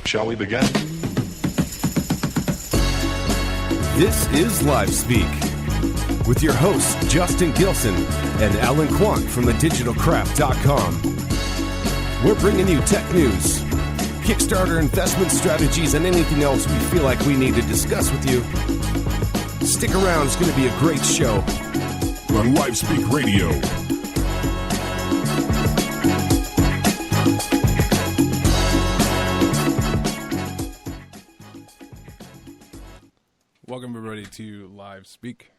Shall we begin? This is Live Speak with your hosts Justin Gilson and Alan Quant from thedigitalcraft.com. We're bringing you tech news, Kickstarter investment strategies, and anything else we feel like we need to discuss with you. Stick around, it's going to be a great show On Live Speak Radio. Welcome, everybody, to Live Speak.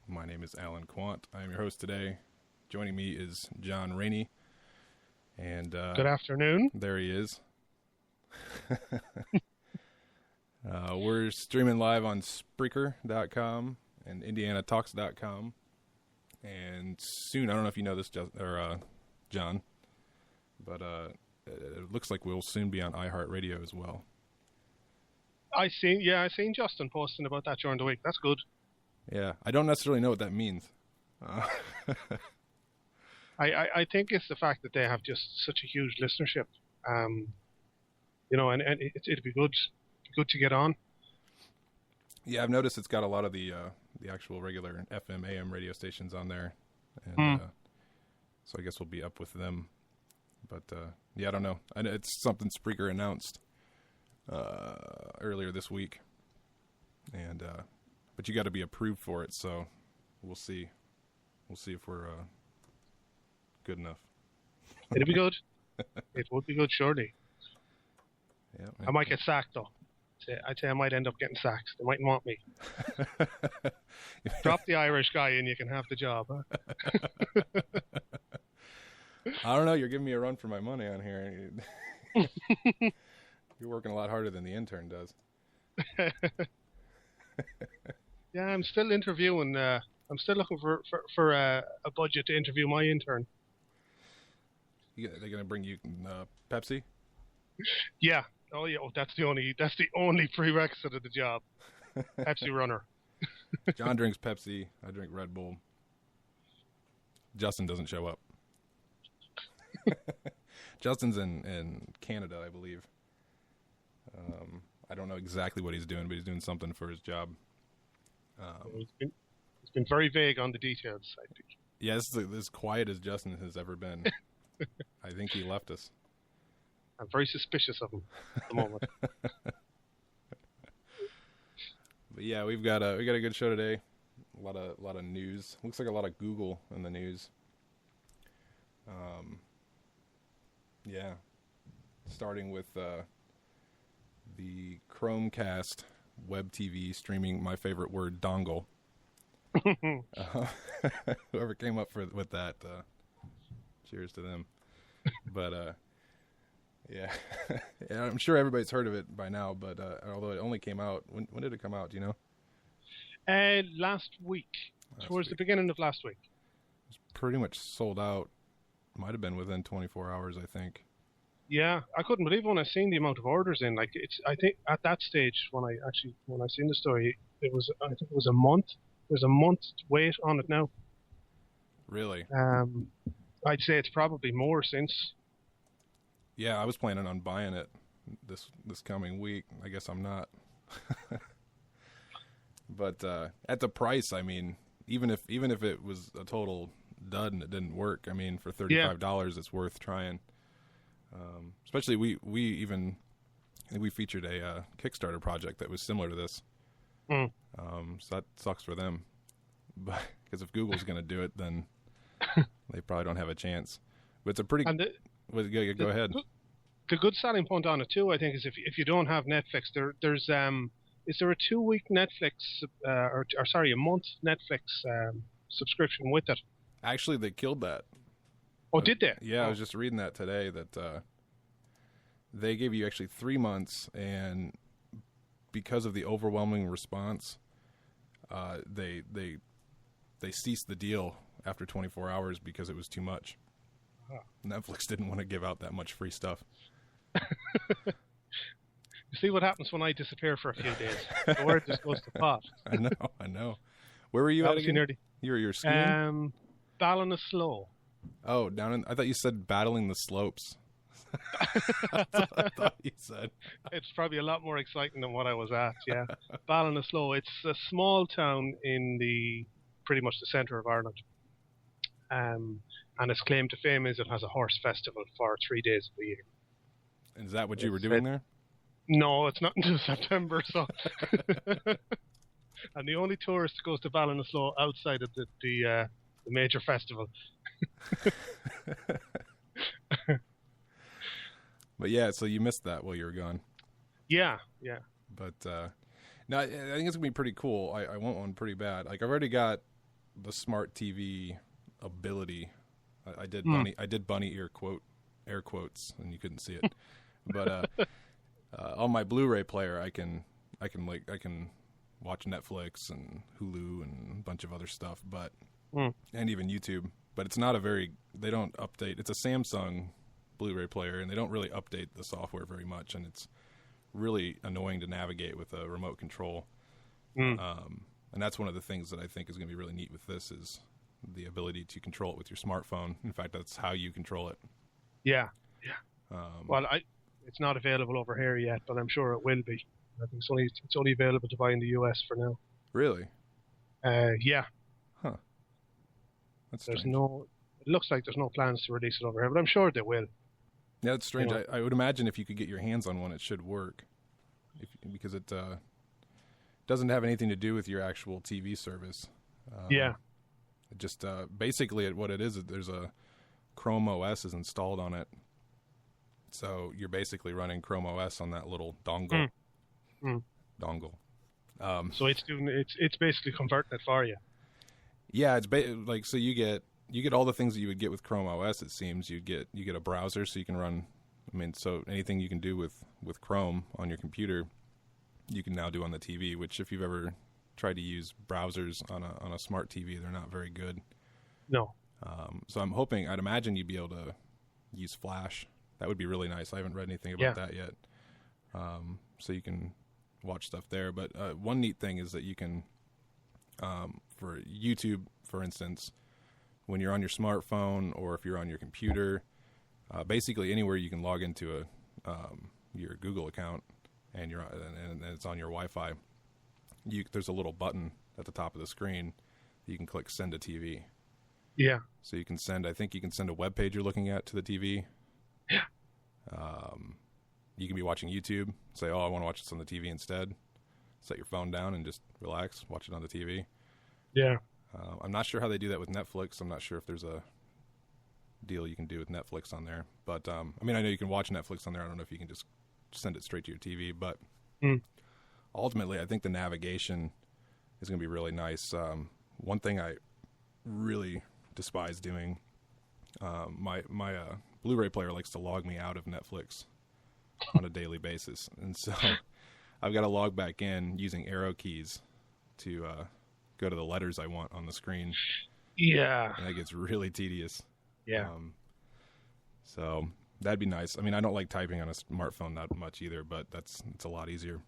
My name is Alan Quant. I am your host today. Joining me is John Rainey. And good afternoon. There he is. We're streaming live on Spreaker.com and IndianaTalks.com. And soon, I don't know if you know this, John, but it looks like we'll soon be on iHeartRadio as well. I seen Justin posting about that during the week. That's good. Yeah, I don't necessarily know what that means. I think it's the fact that they have just such a huge listenership. You know, and it'd be good to get on. Yeah, I've noticed it's got a lot of the actual regular FM AM radio stations on there, and so I guess we'll be up with them. But yeah, I don't know. It's something Spreaker announced earlier this week, and but you got to be approved for it, so we'll see if we're good enough. It'll be good. It would be good, surely. Yeah, I might get sacked though. I'd say I might end up getting sacked. They mightn't want me. Drop the Irish guy and you can have the job. Huh? I don't know. You're giving me a run for my money on here. You're working a lot harder than the intern does. Yeah, I'm still interviewing. I'm still looking for a budget to interview my intern. They're going to bring you Pepsi? Yeah. Oh yeah. Oh, that's the only prerequisite of the job. Pepsi runner. John drinks Pepsi. I drink Red Bull. Justin doesn't show up. Justin's in Canada, I believe. I don't know exactly what he's doing, but he's doing something for his job. He's been very vague on the details, I think. Yeah, this is as quiet as Justin has ever been. I think he left us. I'm very suspicious of him at the moment. But yeah, we got a good show today. A lot of news. Looks like a lot of Google in the news. Yeah, starting with the Chromecast web TV streaming. My favorite word, dongle. Whoever came up with that, cheers to them. But yeah. Yeah, I'm sure everybody's heard of it by now. But although it only came out, when did it come out? Do you know? Last week, towards the beginning of last week. It's pretty much sold out. Might have been within 24 hours, I think. Yeah, I couldn't believe when I seen the amount of orders in. Like, I think at that stage when I seen the story, I think it was a month. There's a month's wait on it now. Really? I'd say it's probably more since. Yeah, I was planning on buying it this coming week. I guess I'm not. But at the price, I mean, even if it was a total dud and it didn't work, I mean, for $35, it's worth trying. Especially we featured a Kickstarter project that was similar to this. So that sucks for them, but because if Google's going to do it, then they probably don't have a chance. But it's a pretty. Go ahead. The good selling point on it too, I think, is if you don't have Netflix, there's is there a 2-week Netflix a month Netflix subscription with it? Actually, they killed that. Oh, did they? Yeah, I was just reading that today that they gave you actually 3 months, and because of the overwhelming response, they ceased the deal after 24 hours because it was too much. Netflix didn't want to give out that much free stuff. You see what happens when I disappear for a few days. The word just goes to pot. I know. Where were you at again? You're skiing? Ballinasloe. Oh, I thought you said battling the slopes. That's what I thought you said. It's probably a lot more exciting than what I was at, yeah. Ballinasloe, it's a small town in pretty much the centre of Ireland. And its claim to fame is it has a horse festival for 3 days of the year. And is that what you were doing there? No, it's not until September, so... And the only tourist goes to Ballinasloe outside of the major festival. But yeah, so you missed that while you were gone. Yeah. But no, I think it's gonna be pretty cool. I want one pretty bad. Like I've already got the smart TV ability. I did bunny air quotes, and you couldn't see it. But on my Blu-ray player, I can watch Netflix and Hulu and a bunch of other stuff, but and even YouTube. But it's not they don't update. It's a Samsung Blu-ray player, and they don't really update the software very much, and it's really annoying to navigate with a remote control. And that's one of the things that I think is going to be really neat with this is the ability to control it with your smartphone. In fact, that's how you control it. Yeah. Well, it's not available over here yet, but I'm sure it will be. I think it's only available to buy in the US for now. Really? Yeah. Huh. That's It strange. looks like there's no plans to release it over here, but I'm sure they will. Yeah, it's strange. You know? I would imagine if you could get your hands on one, it should work. Because it doesn't have anything to do with your actual TV service. Yeah. It just basically what it is there's a Chrome OS is installed on it. So you're basically running Chrome OS on that little dongle. Dongle. So it's basically converting it for you. Yeah, it's so you get all the things that you would get with Chrome OS. It seems you get a browser, so you can run. I mean, so anything you can do with Chrome on your computer, you can now do on the TV. Which, if you've ever tried to use browsers on a smart TV, they're not very good. No. So I'd imagine you'd be able to use Flash. That would be really nice. I haven't read anything about that yet. So you can watch stuff there. But one neat thing is that you can, for YouTube, for instance, when you're on your smartphone or if you're on your computer, basically anywhere you can log into your Google account and it's on your Wi-Fi, there's a little button at the top of the screen that you can click Send to TV. Yeah. So you can send a web page you're looking at to the TV. Yeah. You can be watching YouTube, say, I want to watch this on the TV instead. Set your phone down and just relax, watch it on the TV. Yeah. I'm not sure how they do that with Netflix. I'm not sure if there's a deal you can do with Netflix on there. But, I know you can watch Netflix on there. I don't know if you can just send it straight to your TV. But ultimately, I think the navigation is going to be really nice. One thing I really despise doing, my Blu-ray player likes to log me out of Netflix on a daily basis. And so I've got to log back in using arrow keys to go to the letters I want on the screen. Yeah. And that gets really tedious. Yeah. So that'd be nice. I mean, I don't like typing on a smartphone that much either, but it's a lot easier.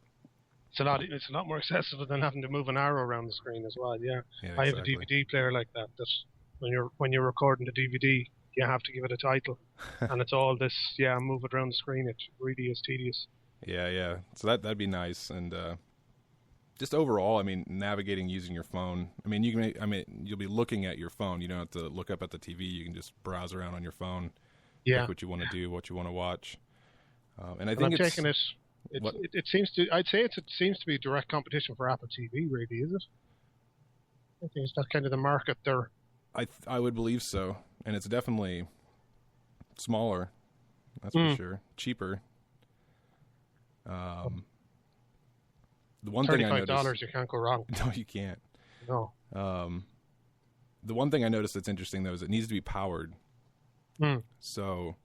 It's a lot more accessible than having to move an arrow around the screen as well. Yeah. Yeah, I have a DVD player like that. That's when you're recording the DVD, you have to give it a title, and it's all this. Yeah, move it around the screen. It really is tedious. Yeah. So that'd be nice, and just overall, I mean, navigating using your phone. I mean, you'll be looking at your phone. You don't have to look up at the TV. You can just browse around on your phone. Yeah. Pick what you want to do, what you want to watch. And I And think I'm taking it. It seems to. I'd say it seems to be direct competition for Apple TV. Really, is it? I think it's that kind of the market there. I would believe so, and it's definitely smaller. That's for sure. Cheaper. The one thing I noticed, $35, you can't go wrong. No, you can't. No. The one thing I noticed that's interesting though is it needs to be powered. So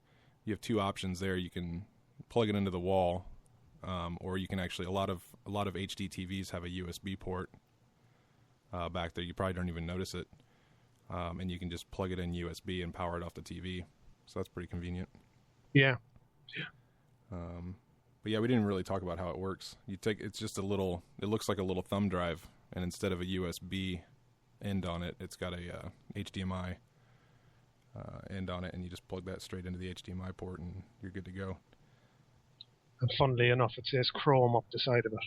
you have two options there. You can plug it into the wall, or you can actually a lot of HD TVs have a USB port back there. You probably don't even notice it, and you can just plug it in USB and power it off the TV. So that's pretty convenient. Yeah. But yeah, we didn't really talk about how it works. It's just it looks like a little thumb drive, and instead of a USB end on it, it's got a HDMI end on it, and you just plug that straight into the HDMI port, and you're good to go. And funnily enough, it says Chrome up the side of it.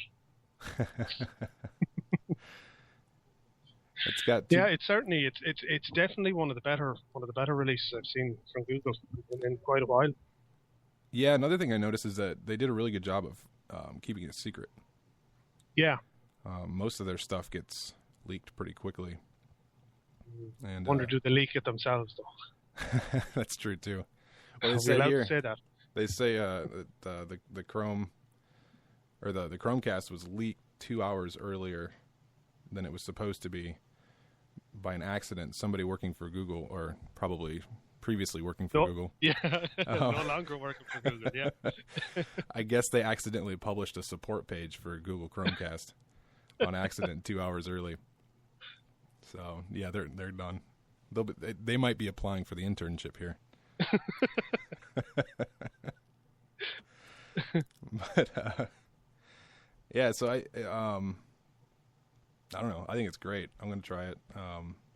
It's got it's certainly it's definitely one of the better releases I've seen from Google in quite a while. Yeah, another thing I noticed is that they did a really good job of keeping it secret. Yeah. Most of their stuff gets leaked pretty quickly. And wonder do they leak it themselves though? That's true too. Well, they Are we say allowed here, to say that? they say that the Chrome or the Chromecast was leaked 2 hours earlier than it was supposed to be by an accident. Somebody working for Google, or probably previously working for Google. Yeah, no longer working for Google. Yeah. I guess they accidentally published a support page for Google Chromecast on accident 2 hours early. So yeah, they're done. They might be applying for the internship here. But yeah, so I don't know. I think it's great. I'm going to try it.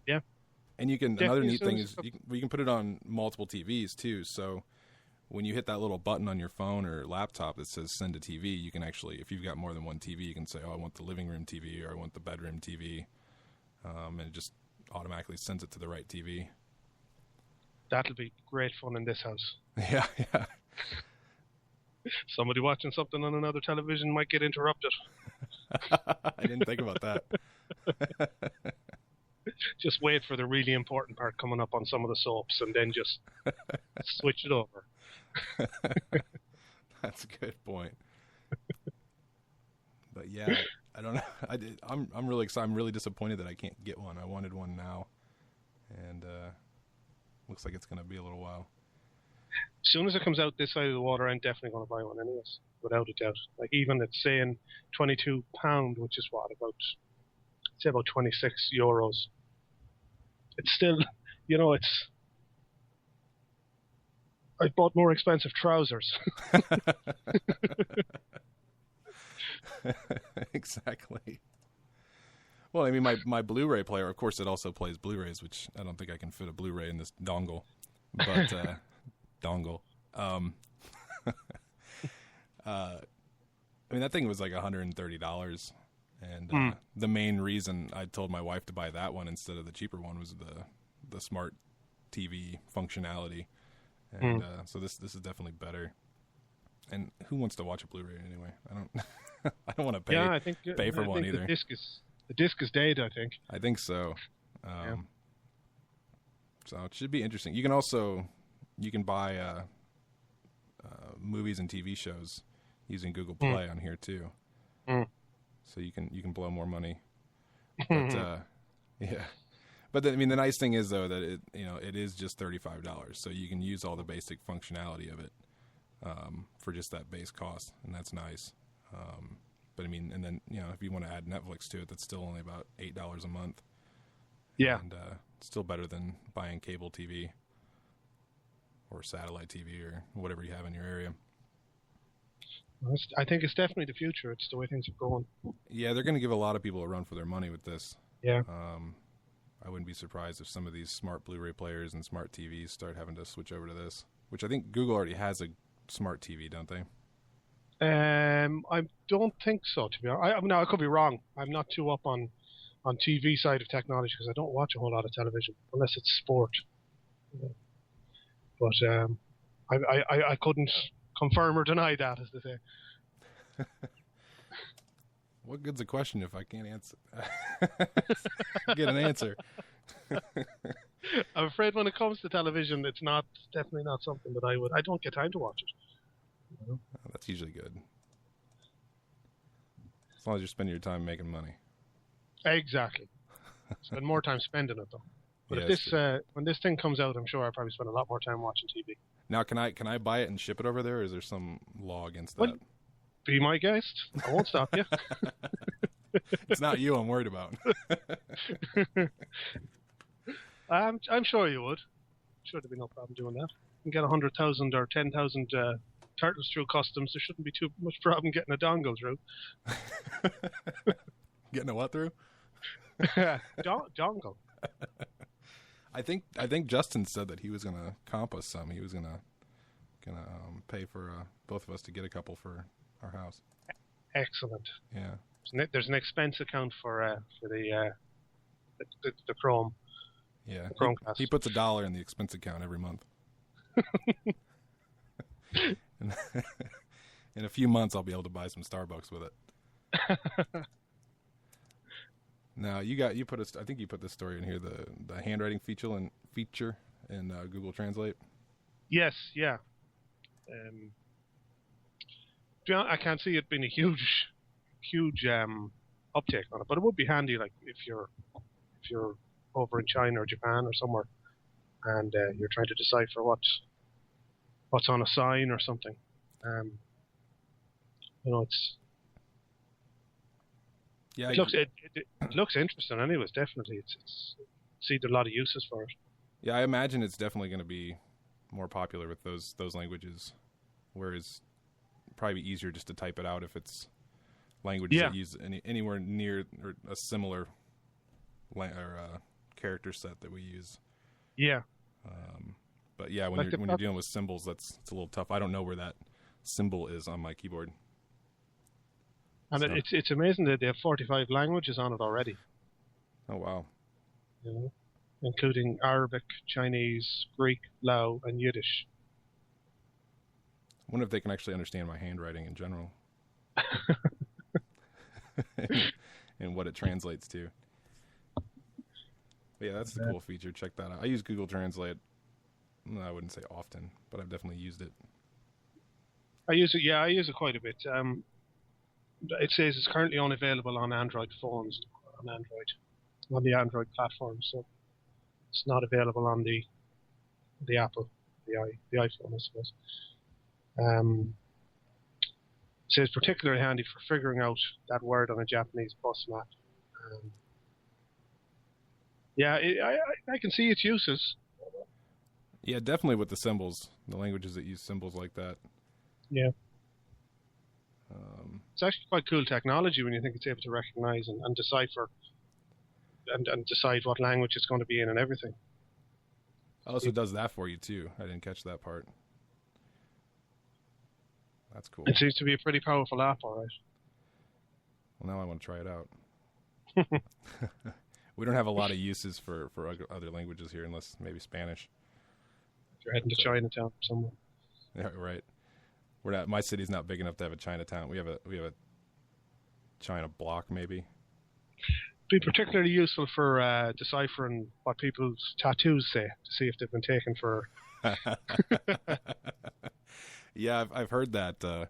Yeah. And you can, Definitely. another neat thing is you can put it on multiple TVs too. So when you hit that little button on your phone or laptop that says send to TV, you can actually, if you've got more than one TV, you can say, oh, I want the living room TV or I want the bedroom TV. And it just automatically sends it to the right TV. That'll be great fun in this house. Yeah. Somebody watching something on another television might get interrupted. I didn't think about that. Just wait for the really important part coming up on some of the soaps and then just switch it over. That's a good point. But yeah, I don't know. I'm really excited. I'm really disappointed that I can't get one. I wanted one now, and looks like it's going to be a little while. As soon as it comes out this side of the water, I'm definitely going to buy one anyways, without a doubt. Like even it's saying £22, which is what, about 26 euros. It's still, I bought more expensive trousers. Exactly. Well, I mean, my Blu-ray player, of course, it also plays Blu-rays, which I don't think I can fit a Blu-ray in this dongle. But dongle. I mean, that thing was like $130, and the main reason I told my wife to buy that one instead of the cheaper one was the smart TV functionality, and so this is definitely better. And who wants to watch a Blu-ray anyway? I don't want to pay. Yeah, I think pay for I one think either. The disc is dead, I think. I think so. So it should be interesting. You can buy movies and TV shows using Google Play on here too. So you can blow more money. But yeah. But the nice thing is though that it is just $35, so you can use all the basic functionality of it for just that base cost, and that's nice. But I mean, and then if you want to add Netflix to it, that's still only about $8 a month. Yeah, and still better than buying cable TV or satellite TV or whatever you have in your area. I think it's definitely the future. It's the way things are going. Yeah, they're going to give a lot of people a run for their money with this. Yeah. I wouldn't be surprised if some of these smart Blu-ray players and smart TVs start having to switch over to this, which I think Google already has a smart TV, don't they? I don't think so, to be honest. I could be wrong. I'm not too up on TV side of technology because I don't watch a whole lot of television unless it's sport. But I couldn't confirm or deny that, as they say. What good's a question if I can't answer? Get an answer. I'm afraid when it comes to television, it's definitely not something that I don't get time to watch it. Oh, that's usually good. As long as you're spending your time making money. Exactly. Spend more time spending it though. But if when this thing comes out, I'm sure I'll probably spend a lot more time watching TV. Now, can I buy it and ship it over there, or is there some law against that? Well, be my guest. I won't stop you. It's not you I'm worried about. I'm sure you would. I'm sure there'd be no problem doing that. You can get 100,000 or 10,000 turtles through customs. There shouldn't be too much problem getting a dongle through. Getting a what through? Dongle. I think Justin said that he was gonna comp us some. He was gonna pay for both of us to get a couple for our house. Excellent. Yeah. There's an expense account for the Chrome. Yeah. The Chromecast. He puts $1 in the expense account every month. In a few months, I'll be able to buy some Starbucks with it. Now you put I think you put this story in here, the handwriting feature in Google Translate. Yes, yeah. I can't see it being a huge uptake on it, but it would be handy, like if you're over in China or Japan or somewhere, and you're trying to decipher what's on a sign or something. It looks interesting. Anyways, definitely, it's see a lot of uses for it. Yeah, I imagine it's definitely going to be more popular with those languages, whereas probably easier just to type it out if it's languages that use anywhere near or a similar character set that we use. Yeah. But yeah, when you're dealing with symbols, it's a little tough. I don't know where that symbol is on my keyboard. And it's amazing that they have 45 languages on it already. Oh wow! You know, including Arabic, Chinese, Greek, Lao, and Yiddish. I wonder if they can actually understand my handwriting in general, and what it translates to. But yeah, that's the cool feature. Check that out. I use Google Translate. I wouldn't say often, but I've definitely used it. I use it. Yeah, I use it quite a bit. It says it's currently only available on Android phones, on the Android platform. So it's not available on the Apple, the iPhone, I suppose. It says particularly handy for figuring out that word on a Japanese bus map. I can see its uses. Yeah, definitely with the symbols, the languages that use symbols like that. Yeah. It's actually quite cool technology when you think it's able to recognize and decipher and decide what language it's going to be in and everything. Oh, so it does that for you too. I didn't catch that part. That's cool. It seems to be a pretty powerful app, all right. Well, now I want to try it out. We don't have a lot of uses for other languages here, unless maybe Spanish. If you're heading to Chinatown somewhere. Yeah, right. We're not. My city's not big enough to have a Chinatown. We have a China block, maybe. Be particularly useful for deciphering what people's tattoos say to see if they've been taken for. Yeah, I've heard that.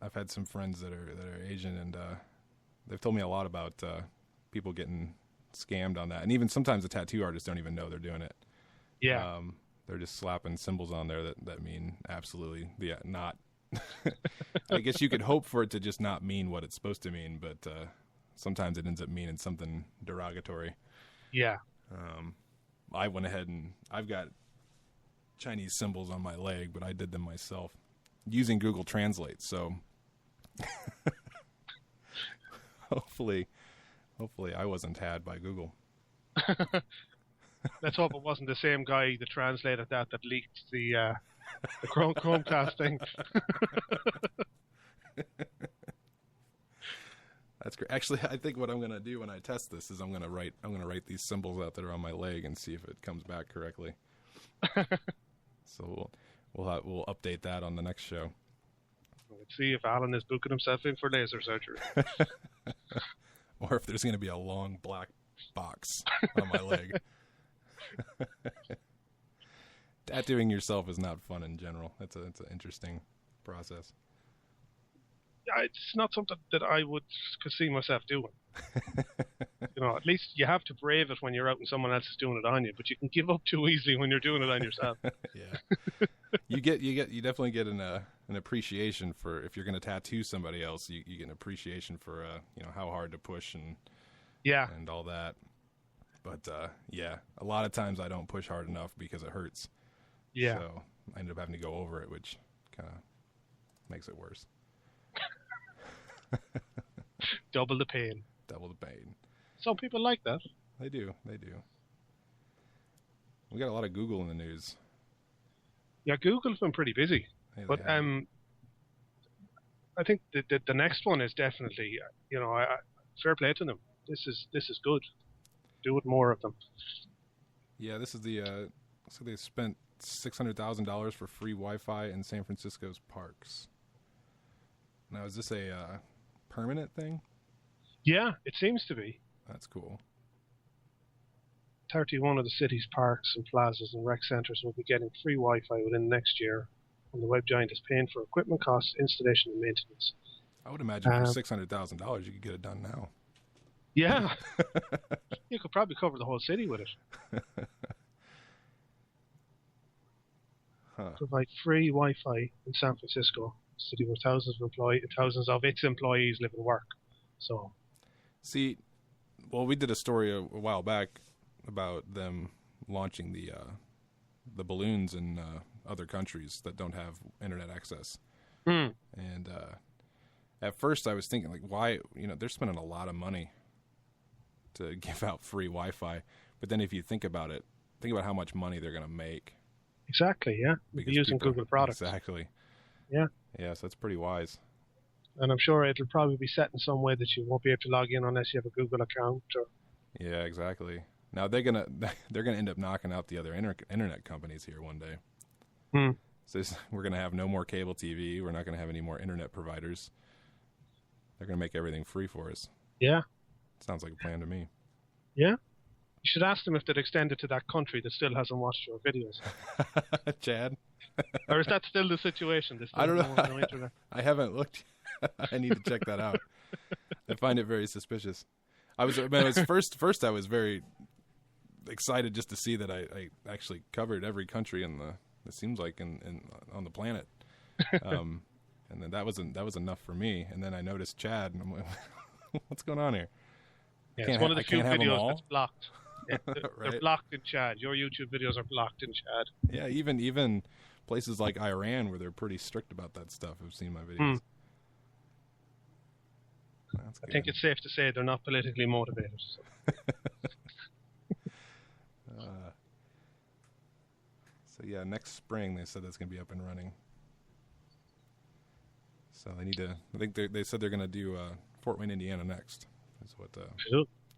I've had some friends that are Asian, and they've told me a lot about people getting scammed on that, and even sometimes the tattoo artists don't even know they're doing it. Yeah. They're just slapping symbols on there that mean absolutely not. I guess you could hope for it to just not mean what it's supposed to mean, but sometimes it ends up meaning something derogatory. Yeah. I went ahead and I've got Chinese symbols on my leg, but I did them myself using Google Translate. So hopefully I wasn't had by Google. Let's hope it wasn't the same guy that translated that leaked the Chromecast thing. That's great. Actually, I think what I'm going to do when I test this is I'm going to write these symbols out that are on my leg and see if it comes back correctly. So we'll update that on the next show. Let's see if Alan is booking himself in for laser surgery. Or if there's going to be a long black box on my leg. Tattooing yourself is not fun in general. It's an interesting process. It's not something that I could see myself doing. At least you have to brave it when you're out and someone else is doing it on you, but you can give up too easily when you're doing it on yourself. Yeah. You definitely get an appreciation for, if you're going to tattoo somebody else, you get an appreciation for how hard to push and all that. But a lot of times I don't push hard enough because it hurts. Yeah. So I ended up having to go over it, which kind of makes it worse. Double the pain. Double the pain. Some people like that. They do. We got a lot of Google in the news. Yeah, Google's been pretty busy. Hey, But I think the next one is definitely, fair play to them. This is good. Do it more of them. Yeah, this is the. So they spent $600,000 for free Wi-Fi in San Francisco's parks. Now, is this a permanent thing? Yeah, it seems to be. That's cool. 31 of the city's parks and plazas and rec centres will be getting free Wi-Fi within the next year, and the web giant is paying for equipment costs, installation, and maintenance. I would imagine for $600,000 you could get it done now. Yeah. You could probably cover the whole city with it. Provide free Wi-Fi in San Francisco, a city where thousands of its employees live and work. So, see, well, we did a story a while back about them launching the balloons in other countries that don't have internet access. And at first, I was thinking, like, why? They're spending a lot of money to give out free Wi-Fi, but then if you think about it, think about how much money they're going to make. Exactly, yeah. Because using Google products. Exactly. Yeah. Yeah, so that's pretty wise. And I'm sure it'll probably be set in some way that you won't be able to log in unless you have a Google account. Yeah, exactly. Now they're gonna end up knocking out the other internet companies here one day. So we're gonna have no more cable TV. We're not gonna have any more internet providers. They're gonna make everything free for us. Yeah. Sounds like a plan to me. Yeah. You should ask them if they'd extend it to that country that still hasn't watched your videos. Chad? Or is that still the situation? I don't know. No internet? I haven't looked. I need to check that out. I find it very suspicious. First I was very excited just to see that I actually covered every country it seems like on the planet. And then that was enough for me. And then I noticed Chad, and I'm like, what's going on here? Yeah, it's one of the few videos that's blocked. Yeah, Right. They're blocked in Chad. Your YouTube videos are blocked in Chad. Yeah, even places like Iran where they're pretty strict about that stuff have seen my videos. I think it's safe to say they're not politically motivated. So. So yeah, next spring they said that's going to be up and running. So they need to. I think they said they're going to do Fort Wayne, Indiana next. Is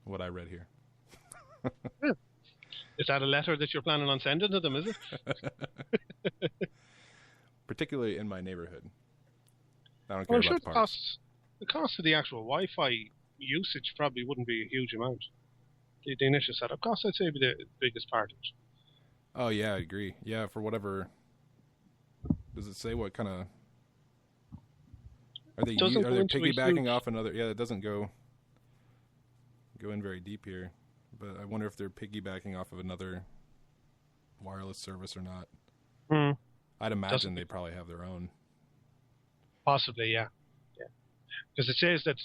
what I read here. Is that a letter that you're planning on sending to them? Is it? Particularly in my neighborhood. I don't care Well, about sure, the parks. the cost of the actual Wi-Fi usage probably wouldn't be a huge amount. The initial setup cost, I'd say, would be the biggest part of it. Oh yeah, I agree. Yeah, for whatever. Does it say what kind of? Are they piggybacking off another? Yeah, it doesn't go in very deep here, but I wonder if they're piggybacking off of another wireless service or not. I'd imagine they probably have their own. Possibly, yeah. Because it says that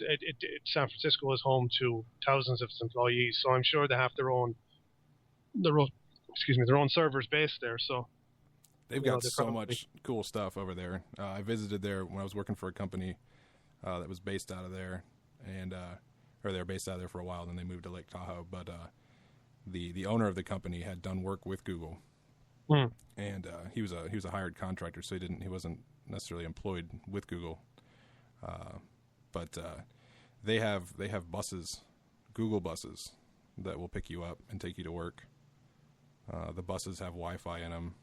San Francisco is home to thousands of its employees, so I'm sure they have their own servers based there. So they've got so much cool stuff over there. I visited there when I was working for a company that was based out of there, and or they were based out of there for a while. Then they moved to Lake Tahoe. But the owner of the company had done work with Google, and he was a hired contractor, so he wasn't necessarily employed with Google. But they have buses, Google buses, that will pick you up and take you to work. The buses have Wi-Fi in them,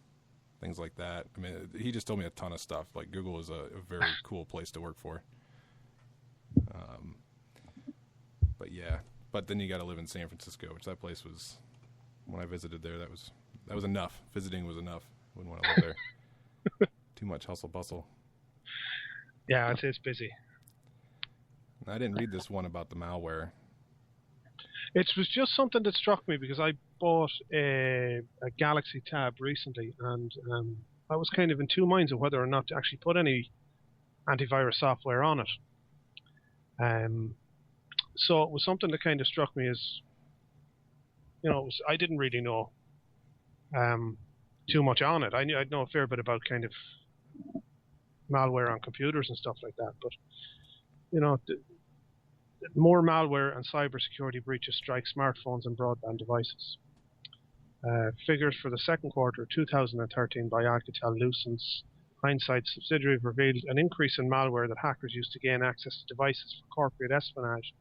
things like that. I mean, he just told me a ton of stuff. Like, Google is a very cool place to work for. But then you got to live in San Francisco, which that place was, when I visited there, that was enough. Visiting was enough. Wouldn't want to live there. Too much hustle bustle. Yeah, it's busy. I didn't read this one about the malware. It was just something that struck me because I bought a Galaxy Tab recently, and I was kind of in two minds of whether or not to actually put any antivirus software on it. So it was something that kind of struck me as, I didn't really know too much on it. I know a fair bit about kind of malware on computers and stuff like that, but more malware and cybersecurity breaches strike smartphones and broadband devices. Figures for the second quarter of 2013 by Alcatel Lucent's Hindsight subsidiary revealed an increase in malware that hackers use to gain access to devices for corporate espionage,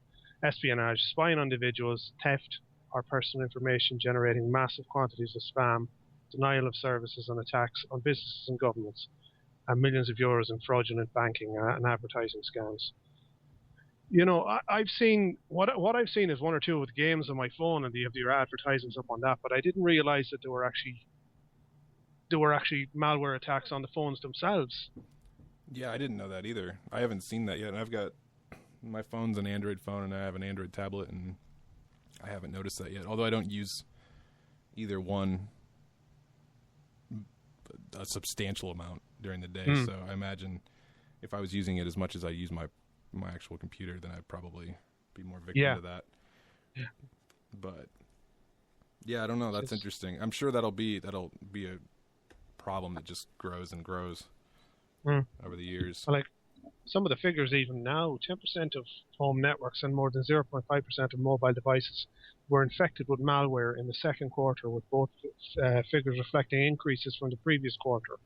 spying on individuals, theft or personal information, generating massive quantities of spam, denial of services and attacks on businesses and governments, and millions of euros in fraudulent banking and advertising scams. I've seen what I've seen is one or two with games on my phone, and you have your advertisements up on that. But I didn't realize that there were actually malware attacks on the phones themselves. Yeah, I didn't know that either. I haven't seen that yet. And I've got my phone's an Android phone, and I have an Android tablet, and I haven't noticed that yet. Although I don't use either one a substantial amount during the day, so I imagine if I was using it as much as I use my actual computer, then I'd probably be more victim to that. Yeah. But yeah, I don't know. That's interesting. I'm sure that'll be a problem that just grows and grows over the years. Like some of the figures even now, 10% of home networks and more than 0.5% of mobile devices were infected with malware in the second quarter, with both figures reflecting increases from the previous quarter.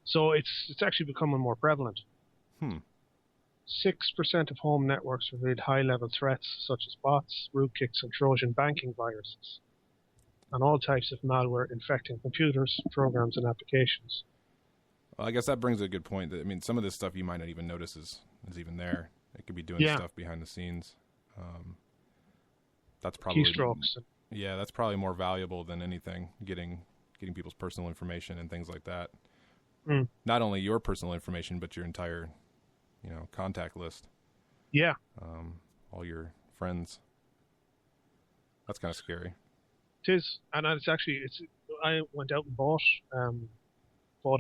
So it's actually becoming more prevalent. 6% of home networks revealed high-level threats such as bots, rootkits, and Trojan banking viruses, and all types of malware infecting computers, programs, and applications. Well, I guess that brings a good point. I mean, some of this stuff you might not even notice is even there. It could be doing stuff behind the scenes. That's probably keystrokes. Yeah, that's probably more valuable than anything. Getting people's personal information and things like that. Not only your personal information, but your entire, contact list. Yeah. All your friends. That's kind of scary. It is, and I went out and bought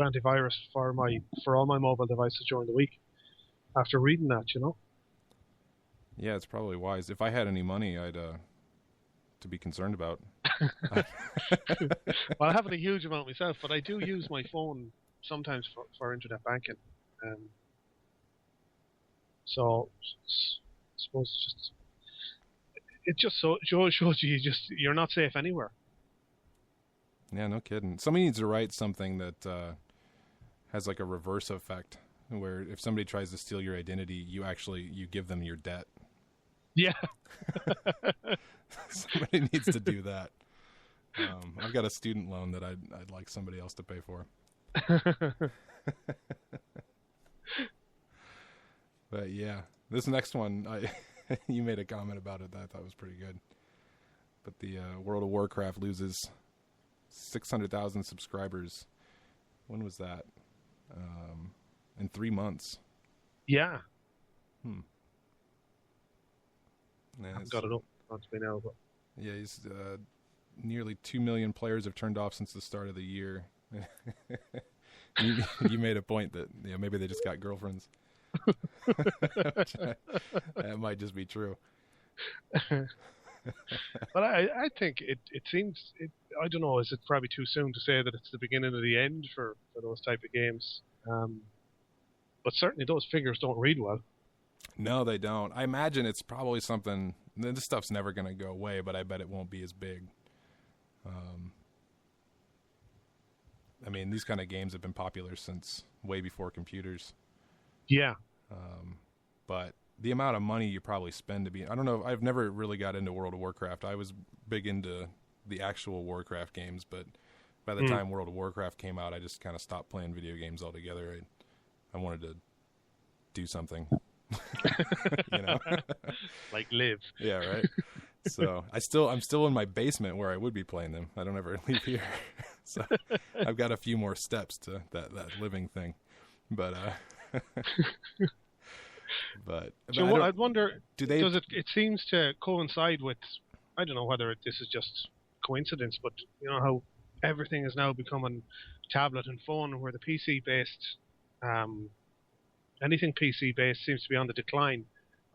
antivirus for all my mobile devices during the week. After reading that, Yeah, it's probably wise. If I had any money, I'd to be concerned about. Well, I haven't a huge amount myself, but I do use my phone sometimes for internet banking. So I suppose it just shows you you're not safe anywhere. Yeah, no kidding. Somebody needs to write something that has like a reverse effect, where if somebody tries to steal your identity, you give them your debt. Yeah. Somebody needs to do that. I've got a student loan that I'd like somebody else to pay for. But yeah, this next one, you made a comment about it that I thought was pretty good. But the World of Warcraft loses 600,000 subscribers. When was that? In 3 months. Yeah. I've got it up on me now, but yeah, he's nearly 2 million players have turned off since the start of the year. You made a point that maybe they just got girlfriends. That might just be true. But I think it seems, I don't know, is it probably too soon to say that it's the beginning of the end for those type of games? But certainly those figures don't read well. No, they don't. I imagine it's probably something, this stuff's never going to go away, but I bet it won't be as big. I mean, these kind of games have been popular since way before computers. Yeah. But the amount of money you probably spend I don't know, I've never really got into World of Warcraft. I was big into the actual Warcraft games, but by the time World of Warcraft came out, I just kind of stopped playing video games altogether. I wanted to do something. Like live. Yeah, right. So I'm still in my basement where I would be playing them. I don't ever leave here. So I've got a few more steps to that living thing. But I wonder, it seems to coincide with, I don't know whether this is just coincidence, but how everything is now becoming tablet and phone, where the PC based anything PC based seems to be on the decline.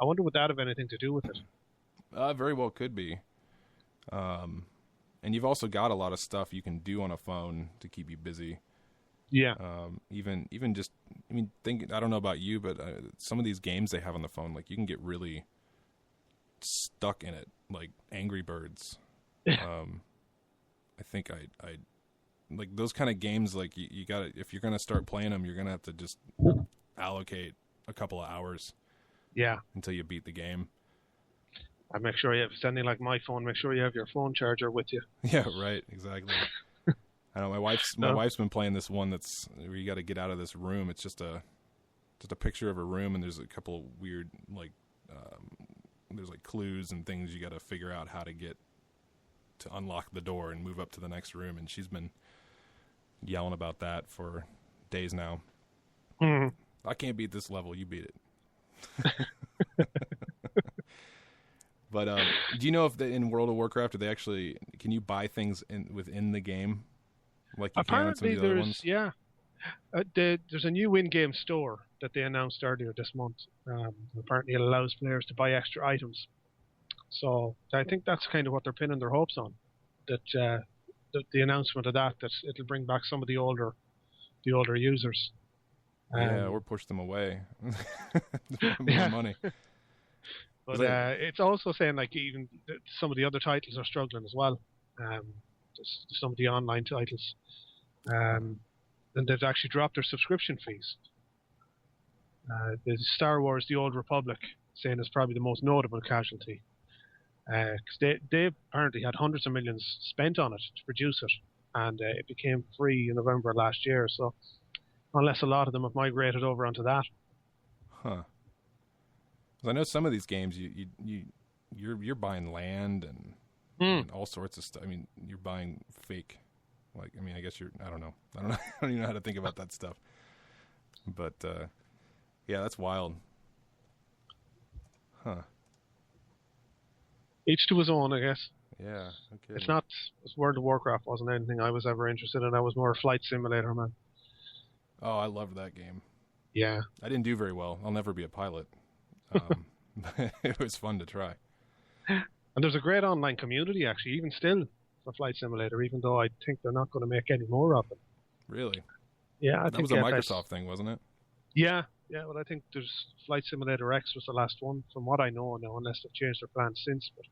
I wonder would that have anything to do with it? Very well could be. And you've also got a lot of stuff you can do on a phone to keep you busy. Yeah. Even just, I don't know about you, but some of these games they have on the phone, like you can get really stuck in it, like Angry Birds. I think I like those kind of games. Like you got to, if you're gonna start playing them, you're gonna have to just allocate a couple of hours. Yeah. Until you beat the game. I make sure you have something like my phone. Make sure you have your phone charger with you. Yeah, right. Exactly. I know my wife's been playing this one that's where you got to get out of this room. It's just a picture of a room, and there's a couple of weird there's like clues and things you got to figure out how to get to unlock the door and move up to the next room. And she's been yelling about that for days now. Mm-hmm. I can't beat this level. You beat it. But do you know if in World of Warcraft can you buy things within the game like you can on some of the other ones? Yeah. There's a new in-game store that they announced earlier this month. Apparently it allows players to buy extra items. So I think that's kind of what they're pinning their hopes on. That the announcement of that it'll bring back some of the older users. Or push them away. More money. But it's also saying like even some of the other titles are struggling as well. Some of the online titles. And they've actually dropped their subscription fees. The Star Wars The Old Republic saying is probably the most notable casualty. Because they apparently had hundreds of millions spent on it to produce it. And it became free in November last year. So unless a lot of them have migrated over onto that. Huh. I know some of these games you're buying land and all sorts of stuff. I mean, you're buying fake. Like, I mean, I guess I don't know. I don't even know how to think about that stuff. But yeah, that's wild. Huh. Each to his own, I guess. Yeah. Okay. It's World of Warcraft wasn't anything I was ever interested in. I was more a flight simulator man. Oh, I loved that game. Yeah. I didn't do very well. I'll never be a pilot. It was fun to try. And there's a great online community, actually, even still, for Flight Simulator, even though I think they're not going to make any more of them. Really? Yeah, I think that was a Microsoft thing, wasn't it? Yeah. Yeah, well, I think there's Flight Simulator X was the last one, from what I know now, unless they've changed their plans since. But,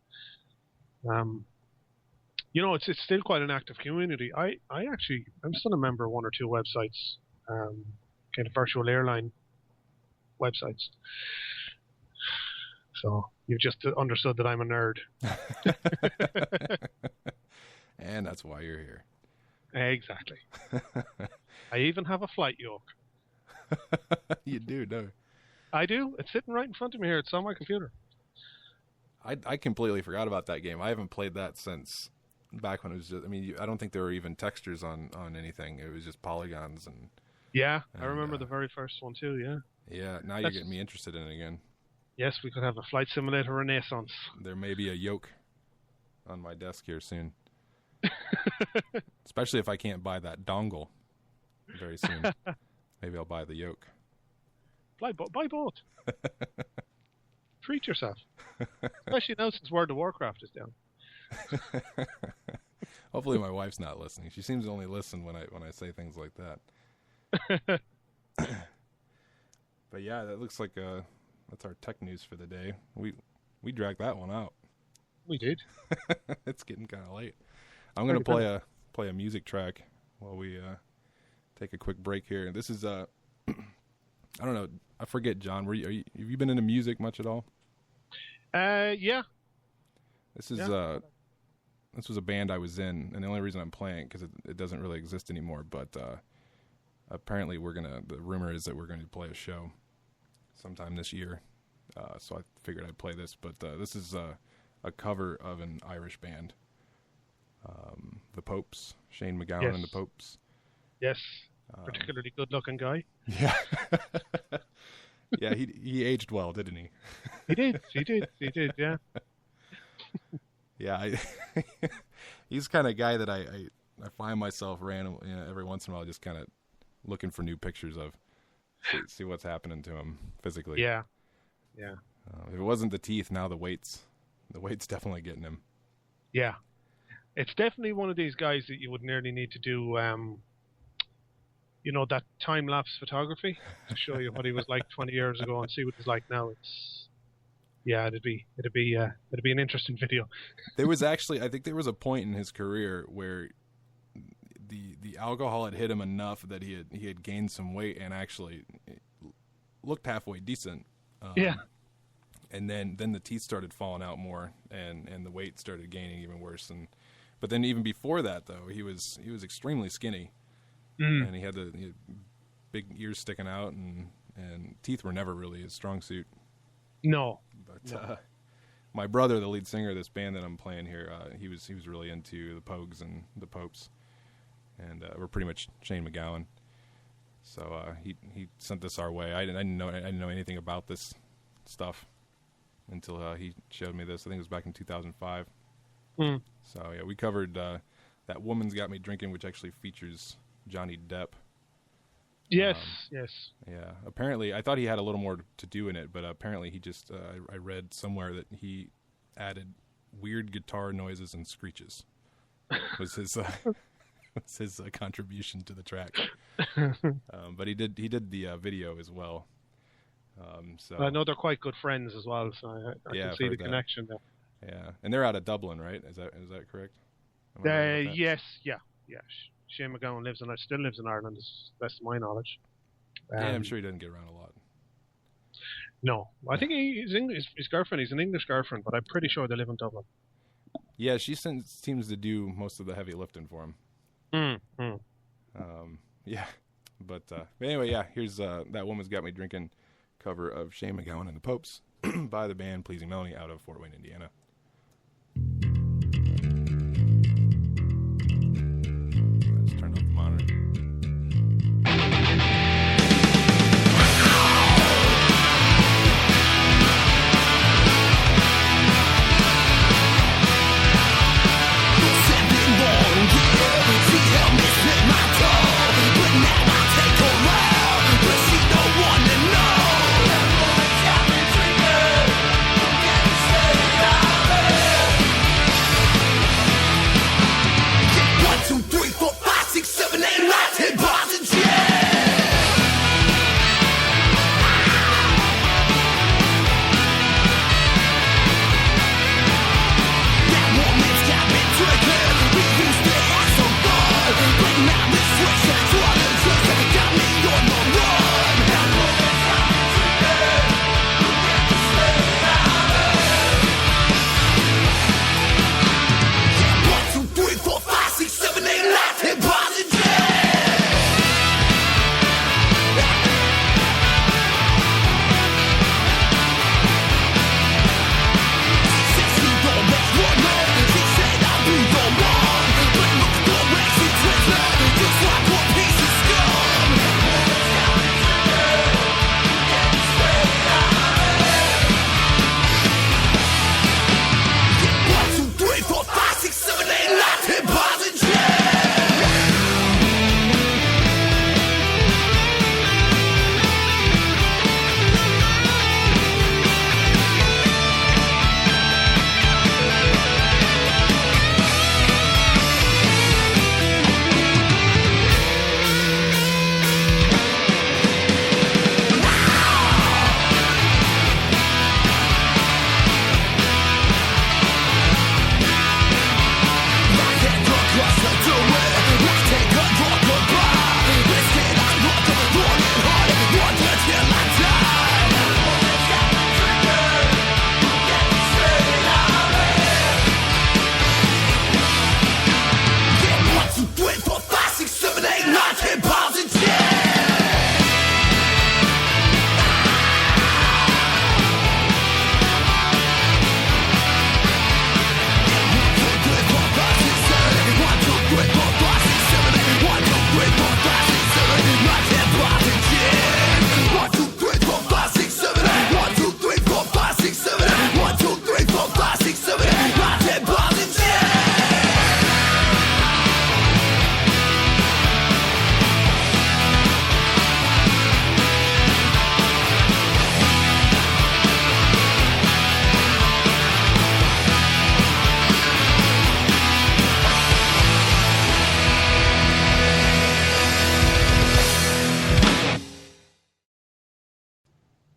it's still quite an active community. I'm still a member of one or two websites, kind of virtual airline websites. So you've just understood that I'm a nerd. And that's why you're here. Exactly. I even have a flight yoke. You do, don't you? I do. It's sitting right in front of me here. It's on my computer. I completely forgot about that game. I haven't played that since back when it was just, I mean, I don't think there were even textures on anything. It was just polygons. Yeah, I remember the very first one too, yeah. Yeah, now you're getting me interested in it again. Yes, we could have a Flight Simulator renaissance. There may be a yoke on my desk here soon. Especially if I can't buy that dongle very soon. Maybe I'll buy the yoke. Buy both. Treat yourself. Especially now since World of Warcraft is down. Hopefully my wife's not listening. She seems to only listen when I say things like that. But yeah, that looks like that's our tech news for the day. We dragged that one out. We did. It's getting kind of late. I'm going to play a music track while we take a quick break here. This is I don't know. I forget, John. Have you been into music much at all? Yeah. This was a band I was in, and the only reason I'm playing because it doesn't really exist anymore. But apparently, the rumor is that we're going to play a show sometime this year. So I figured I'd play this. But this is a cover of an Irish band, the Popes, Shane MacGowan and the Popes. Yes, particularly good-looking guy. Yeah, yeah. He aged well, didn't he? He did. Yeah. Yeah, he's the kind of guy that I find myself randomly, every once in a while, just kind of looking for new pictures of, see what's happening to him physically. Yeah. If it wasn't the teeth, now the weight's definitely getting him. Yeah, it's definitely one of these guys that you would nearly need to do, that time-lapse photography to show you what he was like 20 years ago and see what he's like now. Yeah, it'd be an interesting video. There was actually, I think there was a point in his career where the alcohol had hit him enough that he had gained some weight and actually looked halfway decent. Yeah. And then the teeth started falling out more, and the weight started gaining even worse. But then even before that, though, he was extremely skinny, and he had big ears sticking out, and teeth were never really his strong suit. No. But my brother, the lead singer of this band that I'm playing here, he was really into the Pogues and the Popes, and we're pretty much Shane MacGowan. So he sent this our way. I didn't know anything about this stuff until he showed me this. I think it was back in 2005. So yeah, we covered That Woman's Got Me Drinking, which actually features Johnny Depp. Yes. Yeah. Apparently, I thought he had a little more to do in it, but apparently he just, I read somewhere that he added weird guitar noises and screeches. Was his contribution to the track. But he did the video as well. So I know they're quite good friends as well, so I can see the connection there. Yeah, and they're out of Dublin, right? Is that correct? Yes, yeah. Shane MacGowan still lives in Ireland, as best of my knowledge. Yeah, I'm sure he doesn't get around a lot. No, I think his girlfriend. He's an English girlfriend, but I'm pretty sure they live in Dublin. Yeah, she seems to do most of the heavy lifting for him. Yeah, but anyway, yeah. Here's That Woman's Got Me Drinking cover of Shane MacGowan and the Popes by the band Pleasing Melanie out of Fort Wayne, Indiana. I just turned off the monitor.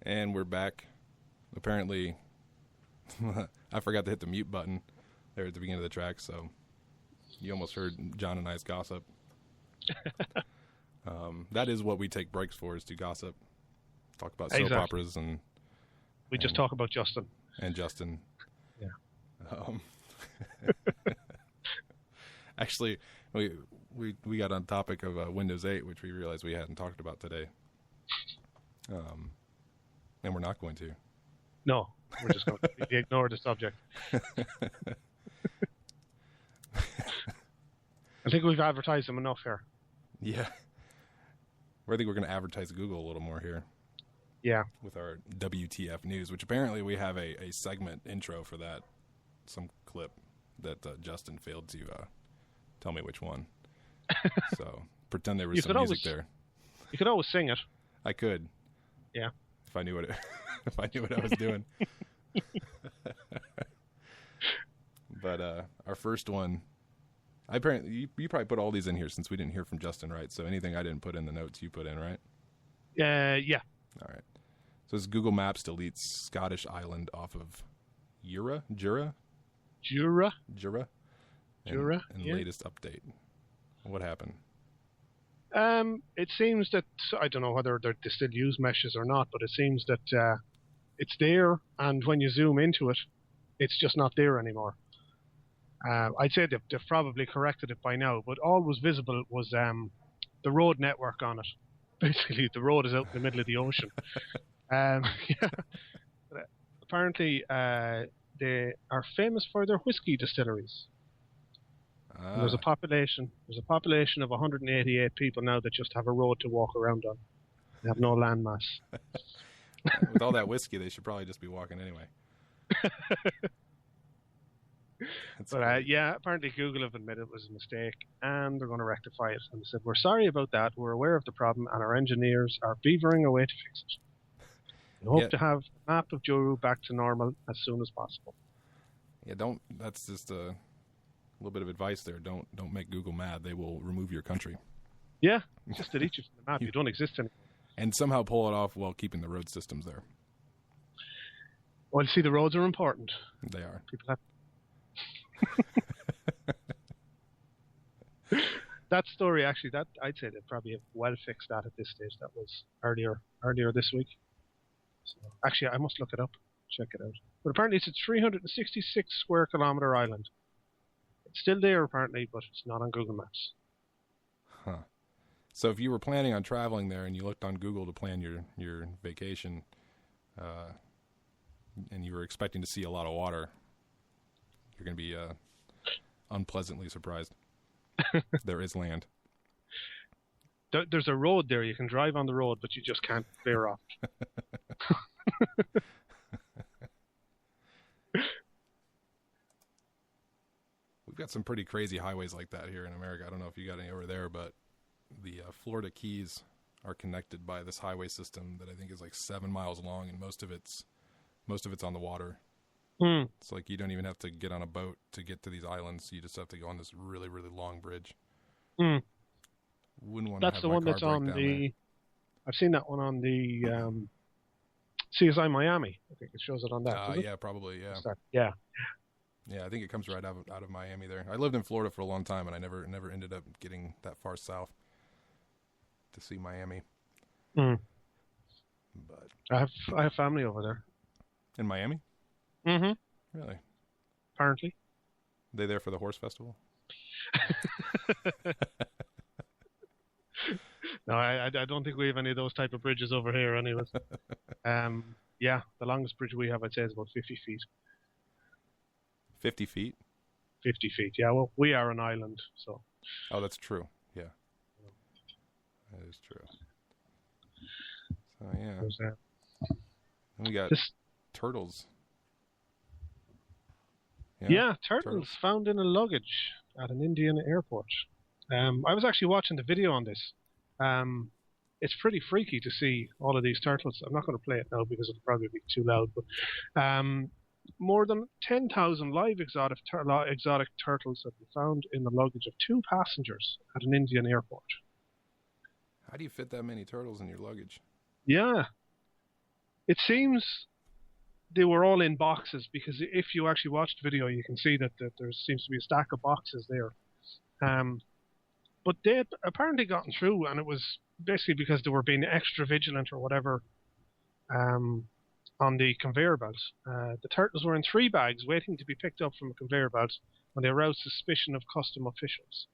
And we're back. Apparently, I forgot to hit the mute button there at the beginning of the track, so you almost heard John and I's gossip. That is what we take breaks for, is to gossip. Talk about soap operas and... We just talk about Justin. And Justin. Yeah. Actually, we got on topic of Windows 8, which we realized we hadn't talked about today. And we're not going to. No, we're just going to ignore the subject. I think we've advertised them enough here. Yeah. I think we're going to advertise Google a little more here. Yeah. With our WTF news, which apparently we have a segment intro for that. Some clip that Justin failed to tell me which one. So pretend there was some music there. You could always sing it. I could. Yeah. If I knew what I was doing. But our first one, you probably put all these in here since we didn't hear from Justin, right? So anything I didn't put in the notes, you put in, right? Yeah. All right. So this Google Maps deletes Scottish island off of Jura. And latest update. What happened? It seems that, I don't know whether they still use meshes or not, but it seems that it's there, and when you zoom into it, it's just not there anymore. I'd say they've probably corrected it by now, but all was visible was the road network on it. Basically, the road is out in the middle of the ocean. Yeah. Apparently, they are famous for their whiskey distilleries. And there's a population of 188 people now that just have a road to walk around on. They have no landmass. With all that whiskey, they should probably just be walking anyway. But yeah, apparently Google have admitted it was a mistake, and they're going to rectify it. And they said, "We're sorry about that. We're aware of the problem, and our engineers are beavering away to fix it. We hope to have the map of Juru back to normal as soon as possible." Yeah, that's just a little bit of advice there. Don't make Google mad. They will remove your country. Yeah, just delete you from the map. You don't exist anymore. And somehow pull it off while keeping the road systems there. Well, see, the roads are important. They are. People have... That story, actually, that I'd say they probably have well fixed that at this stage. That was earlier this week. So, actually, I must look it up, check it out. But apparently it's a 366 square kilometer island. It's still there, apparently, but it's not on Google Maps. Huh. So if you were planning on traveling there and you looked on Google to plan your vacation, and you were expecting to see a lot of water, you're going to be unpleasantly surprised. There is land. There's a road there. You can drive on the road, but you just can't veer off. We've got some pretty crazy highways like that here in America. I don't know if you got any over there, but the Florida Keys are connected by this highway system that I think is like 7 miles long, and most of it's on the water. It's like you don't even have to get on a boat to get to these islands. You just have to go on this really, really long bridge. Wouldn't want That's to have the my one car that's break on down the... there. I've seen that one on the CSI Miami. I think it shows it on that. Yeah, probably, yeah. Yeah. Yeah, I think it comes right out of Miami there. I lived in Florida for a long time, and I never ended up getting that far south to see Miami. But I have family over there. in Miami? Mm-hmm. Really? Apparently. They there for the horse festival? No, I don't think we have any of those type of bridges over here anyways. Yeah, the longest bridge we have, I'd say, is about 50 feet. 50 feet? 50 feet, yeah. Well, we are an island, so... Oh, that's true. Yeah. That is true. So, yeah. And we got turtles. Yeah, turtles found in a luggage at an Indian airport. I was actually watching the video on this. It's pretty freaky to see all of these turtles. I'm not going to play it now because it'll probably be too loud. But more than 10,000 live exotic turtles have been found in the luggage of 2 passengers at an Indian airport. How do you fit that many turtles in your luggage? Yeah. It seems they were all in boxes, because if you actually watch the video, you can see that there seems to be a stack of boxes there. But they had apparently gotten through, and it was basically because they were being extra vigilant or whatever on the conveyor belt. The turtles were in 3 bags waiting to be picked up from a conveyor belt when they aroused suspicion of custom officials.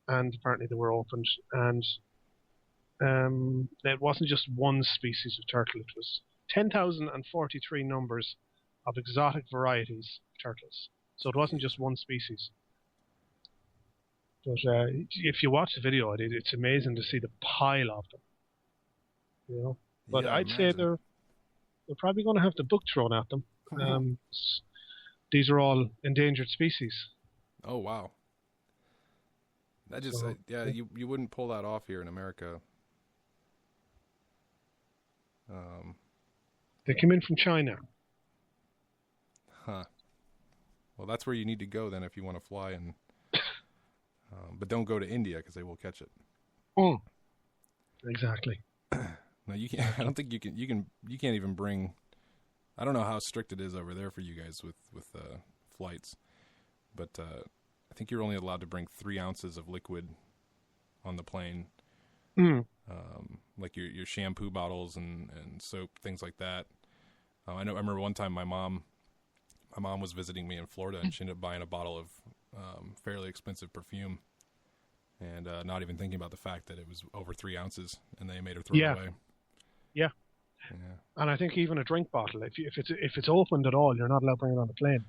And apparently they were opened, and it wasn't just one species of turtle, it was 10,043 numbers of exotic varieties of turtles. So it wasn't just one species. But if you watch the video, it's amazing to see the pile of them. You know, but Yeah, I'd say they're probably going to have the book thrown at them. These are all endangered species. Oh wow. That just you wouldn't pull that off here in America. They came in from China. Huh. Well, that's where you need to go then if you want to fly, and but don't go to India because they will catch it. Oh, exactly. No, you can't. I don't think you can. You can't even bring. I don't know how strict it is over there for you guys with flights, but I think you're only allowed to bring 3 ounces of liquid on the plane. Like your shampoo bottles and soap, things like that. I remember one time my mom was visiting me in Florida, and she ended up buying a bottle of fairly expensive perfume, and not even thinking about the fact that it was over 3 ounces, and they made her throw it away. Yeah. And I think even a drink bottle, if it's opened at all, you're not allowed to bring it on the plane.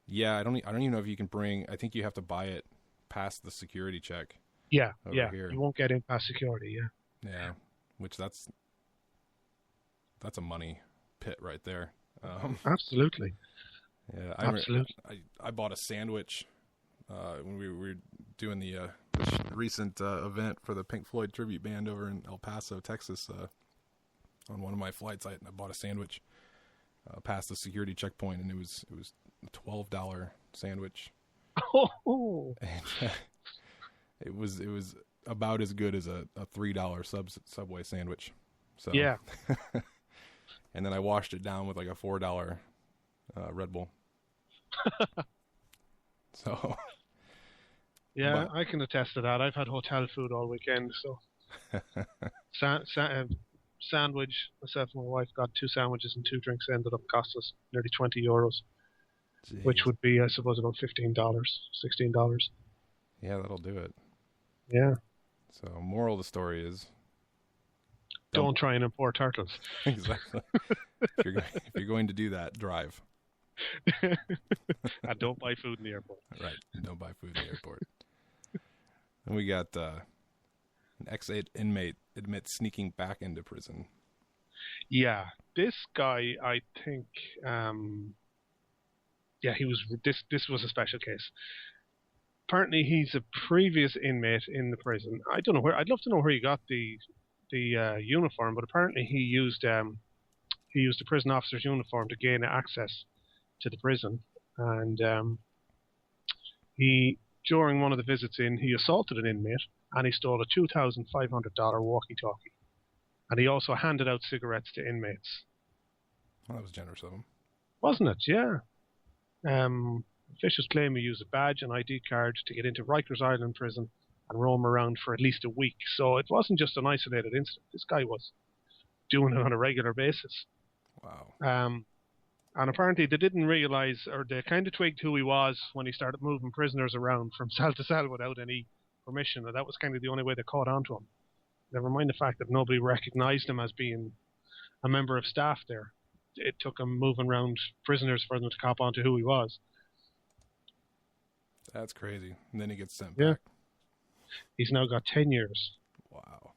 Yeah, I don't even know if you can bring. I think you have to buy it past the security check. Yeah, here. You won't get in past security. Yeah, which that's a money pit right there. Absolutely. Yeah, absolutely. I bought a sandwich when we were doing the recent event for the Pink Floyd tribute band over in El Paso, Texas. On one of my flights, I bought a sandwich past the security checkpoint, and it was a $12 sandwich. Oh. And, it was about as good as a $3 Subway sandwich. So yeah. And then I washed it down with like a $4 Red Bull. So yeah, I can attest to that. I've had hotel food all weekend, so sandwich. Myself and my wife got 2 sandwiches and 2 drinks. Ended up cost us nearly €20, Jeez. Which would be, I suppose, about $15, $16. Yeah, that'll do it. Yeah. So, moral of the story is, don't try and import turtles. Exactly. if you're going to do that, drive. And don't buy food in the airport. Right. Don't buy food in the airport. And we got an ex-8 inmate admits sneaking back into prison. Yeah, this guy, I think, he was. This was a special case. Apparently, he's a previous inmate in the prison. I don't know where. I'd love to know where he got the uniform, but apparently he used the prison officer's uniform to gain access to the prison, and during one of the visits in, he assaulted an inmate, and he stole a $2,500 walkie-talkie, and he also handed out cigarettes to inmates. Well, that was generous of him, wasn't it? Yeah. Officials claim he used a badge and ID card to get into Rikers Island prison and roam around for at least a week. So it wasn't just an isolated incident. This guy was doing it on a regular basis. Wow. And apparently they didn't realize, or they kind of twigged who he was when he started moving prisoners around from cell to cell without any permission. And that was kind of the only way they caught on to him. Never mind the fact that nobody recognized him as being a member of staff there. It took him moving around prisoners for them to cop on to who he was. That's crazy. And then he gets sent back. He's now got 10 years. Wow.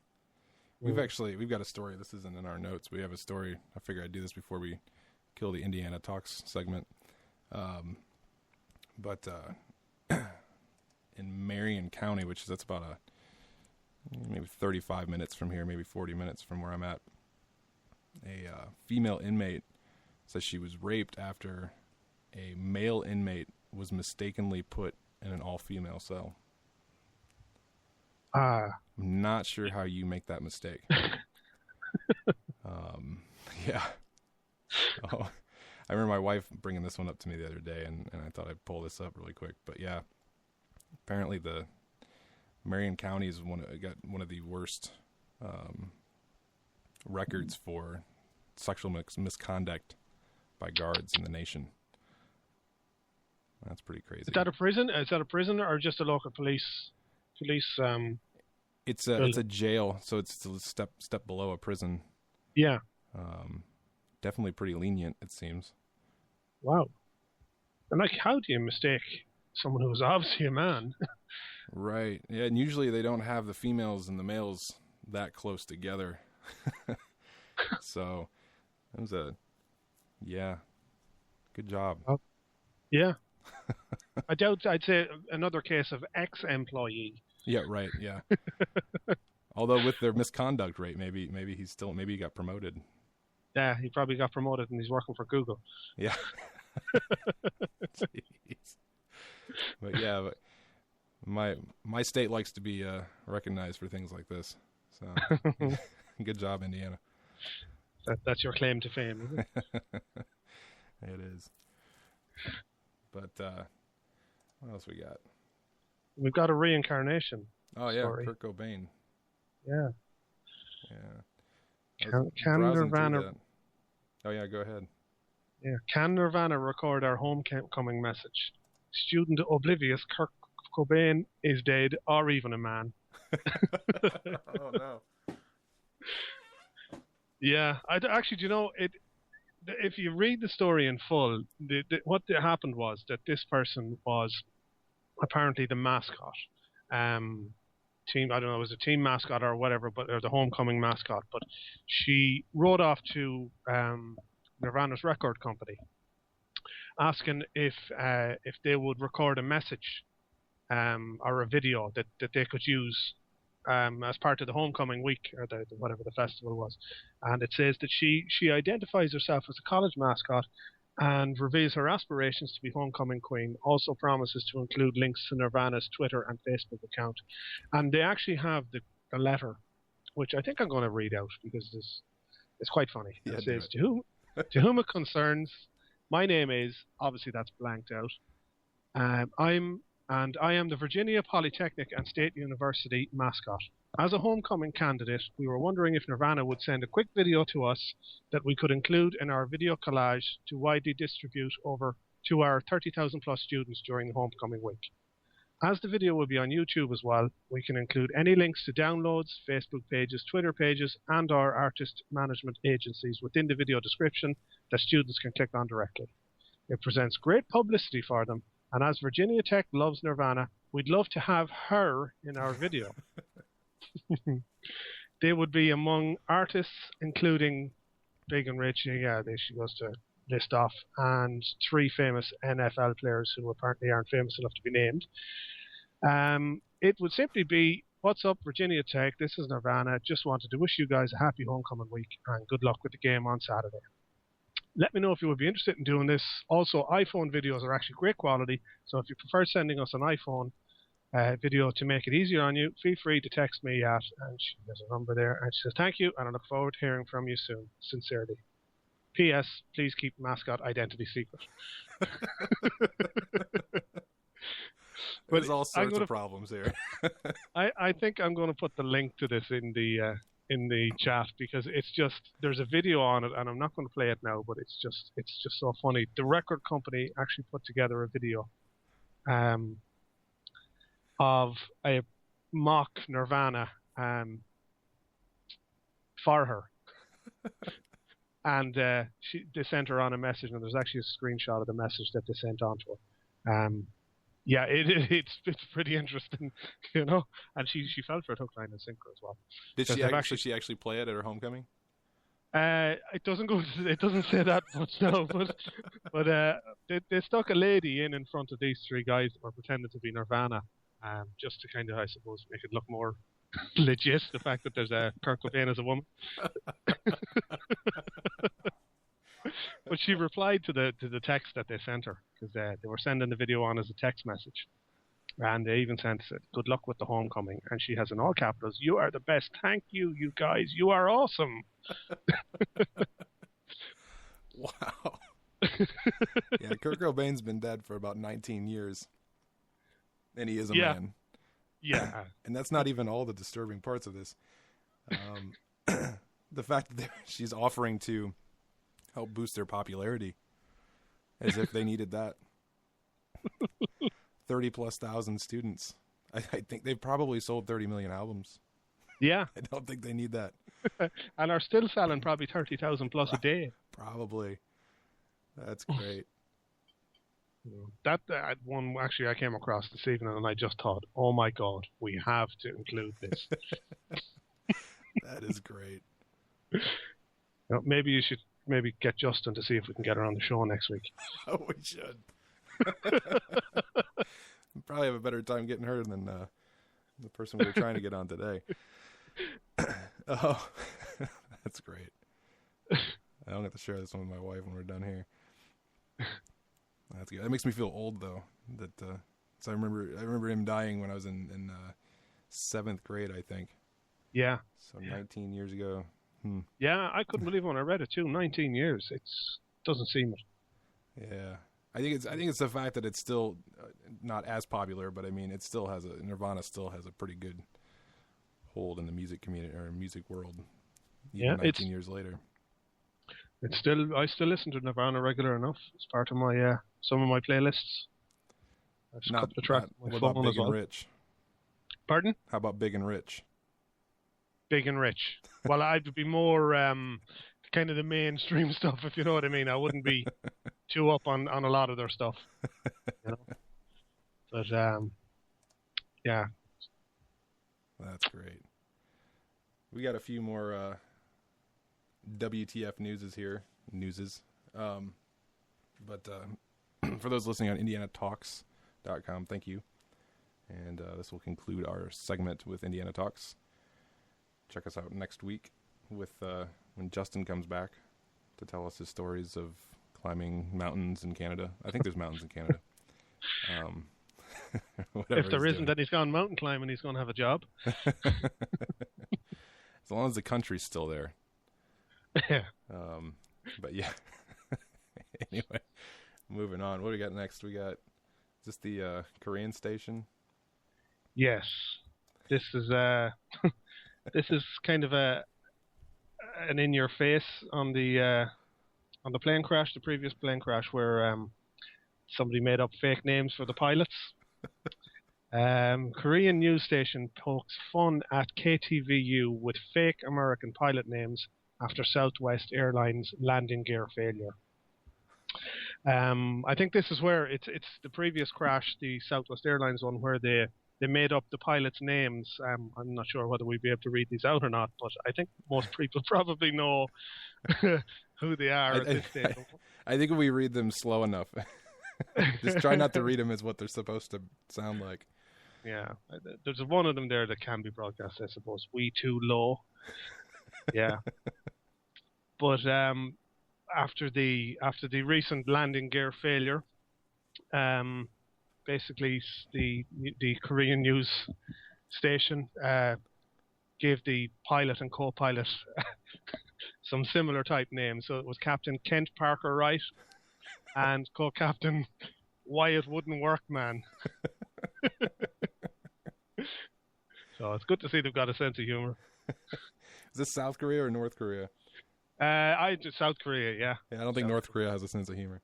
We've got a story. This isn't in our notes. We have a story. I figured I'd do this before we kill the Indiana Talks segment. But in Marion County, that's about maybe 35 minutes from here, maybe 40 minutes from where I'm at, a female inmate says she was raped after a male inmate was mistakenly put in an all-female cell. I'm not sure how you make that mistake. Yeah. Oh, I remember my wife bringing this one up to me the other day, and I thought I'd pull this up really quick. But yeah, apparently the Marion County is got one of the worst records for sexual misconduct by guards in the nation. That's pretty crazy. Is that a prison? Is that a prison or just a local police? It's a jail, so it's a step below a prison. Yeah. Definitely pretty lenient, it seems. Wow. And like, how do you mistake someone who's obviously a man? Right. Yeah, and usually they don't have the females and the males that close together. So it was good job. Oh, yeah. I'd say another case of ex-employee. Yeah, right. Yeah. Although with their misconduct rate, maybe he got promoted. Yeah, he probably got promoted and he's working for Google. Yeah. Jeez. But yeah, my state likes to be recognized for things like this. So good job, Indiana. That's your claim to fame, isn't it? It is. But what else we got? We've got a reincarnation. Oh yeah, story. Kurt Cobain. Yeah. Yeah. Can Nirvana? Oh yeah, go ahead. Yeah. Can Nirvana record our homecoming message? Student oblivious, Kurt Cobain is dead, or even a man. Oh no. Yeah, actually, do you know it? If you read the story in full, what happened was that this person was apparently the mascot. Team, I don't know, it was a team mascot or whatever, or the homecoming mascot. But she wrote off to Nirvana's record company, asking if they would record a message or a video that they could use as part of the homecoming week or whatever the festival was. And it says that she identifies herself as a college mascot and reveals her aspirations to be homecoming queen, also promises to include links to Nirvana's Twitter and Facebook account. And they actually have the letter, which I think I'm going to read out because it's quite funny. Yeah, it says, to whom it concerns, my name is, obviously that's blanked out, I am the Virginia Polytechnic and State University mascot. As a homecoming candidate, we were wondering if Nirvana would send a quick video to us that we could include in our video collage to widely distribute over to our 30,000 plus students during the homecoming week. As the video will be on YouTube as well, we can include any links to downloads, Facebook pages, Twitter pages, and our artist management agencies within the video description that students can click on directly. It presents great publicity for them, and as Virginia Tech loves Nirvana, we'd love to have her in our video. They would be among artists, including Big and Rich, she goes to list off, and 3 famous NFL players who apparently aren't famous enough to be named. It would simply be, what's up, Virginia Tech? This is Nirvana. Just wanted to wish you guys a happy homecoming week and good luck with the game on Saturday. Let me know if you would be interested in doing this. Also, iPhone videos are actually great quality, so if you prefer sending us an iPhone video to make it easier on you, feel free to text me at, and there's a number there, and she says, thank you, and I look forward to hearing from you soon. Sincerely. P.S. Please keep mascot identity secret. There's all sorts of problems here. I think I'm going to put the link to this in the chat because it's just, there's a video on it, and I'm not going to play it now, but it's just so funny. The record company actually put together a video of a mock Nirvana for her. And they sent her on a message, and there's actually a screenshot of the message that they sent on to her. Yeah, it's pretty interesting, you know. And she fell for it hook, line, and sinker as well. Did she actually play it at her homecoming? It doesn't say that much, no. But they stuck a lady in front of these 3 guys that were pretending to be Nirvana, just to kind of, I suppose, make it look more legit. The fact that there's a Kurt Cobain as a woman. But she replied to the text that they sent her because they were sending the video on as a text message, and they even sent it, good luck with the homecoming, and she has in all capitals, you are the best, thank you, you guys, you are awesome. Wow. Yeah, Kurt Cobain's been dead for about 19 years. And he is a man. Yeah. And that's not even all the disturbing parts of this. The fact that she's offering to help boost their popularity as if they needed that. 30,000+ students. I think they've probably sold 30 million albums. Yeah. I don't think they need that. And are still selling probably 30,000 plus a day. Probably. That's great. That one actually I came across this evening and I just thought, oh my God, we have to include this. That is great. Maybe you should get Justin to see if we can get her on the show next week. Oh, we should. Probably have a better time getting her than the person we were trying to get on today. Oh, that's great. I don't have to share this one with my wife when we're done here. That's good. That makes me feel old though. So I remember him dying when I was in 7th grade, I think. Yeah. So 19 years ago. Yeah, I couldn't believe it when I read it too. 19 years. It doesn't seem it. Yeah. I think it's the fact that it's still not as popular, but I mean, it still has Nirvana still has a pretty good hold in the music community or music world. Even 19 years later. I still listen to Nirvana regular enough. It's part of my some of my playlists. There's a couple of tracks. What about Big and Rich? Pardon? How about Big and Rich? Big and Rich. Well, I'd be more kind of the mainstream stuff, if you know what I mean. I wouldn't be too up on a lot of their stuff. You know? But yeah. That's great. We got a few more WTF newses here. But for those listening on IndianaTalks.com, thank you. And this will conclude our segment with Indiana Talks. Check us out next week with when Justin comes back to tell us his stories of climbing mountains in Canada. I think there's mountains in Canada. If there isn't, then he's gone mountain climbing. He's going to have a job. As long as the country's still there. Yeah. But yeah. Anyway, moving on. What do we got next? We got, is this the Korean station? Yes. This is this is kind of an in your face on the plane crash, the previous plane crash, where somebody made up fake names for the pilots. Korean news station pokes fun at KTVU with fake American pilot names after Southwest Airlines landing gear failure. I think this is where it's the previous crash, the Southwest Airlines one, where they made up the pilots' names. I'm not sure whether we'd be able to read these out or not, but I think most people probably know who they are at this stage. I think if we read them slow enough, just try not to read them as what they're supposed to sound like. Yeah, there's one of them there that can be broadcast, I suppose. We Too Low. Yeah. But after the recent landing gear failure, basically the Korean news station gave the pilot and co-pilot some similar type names. So it was Captain Kent Parker Wright and co-captain Wyatt Wouldn't Work Man. So it's good to see they've got a sense of humor. Is this South Korea or North Korea? South Korea, yeah. Yeah, I don't think North Korea has a sense of humor.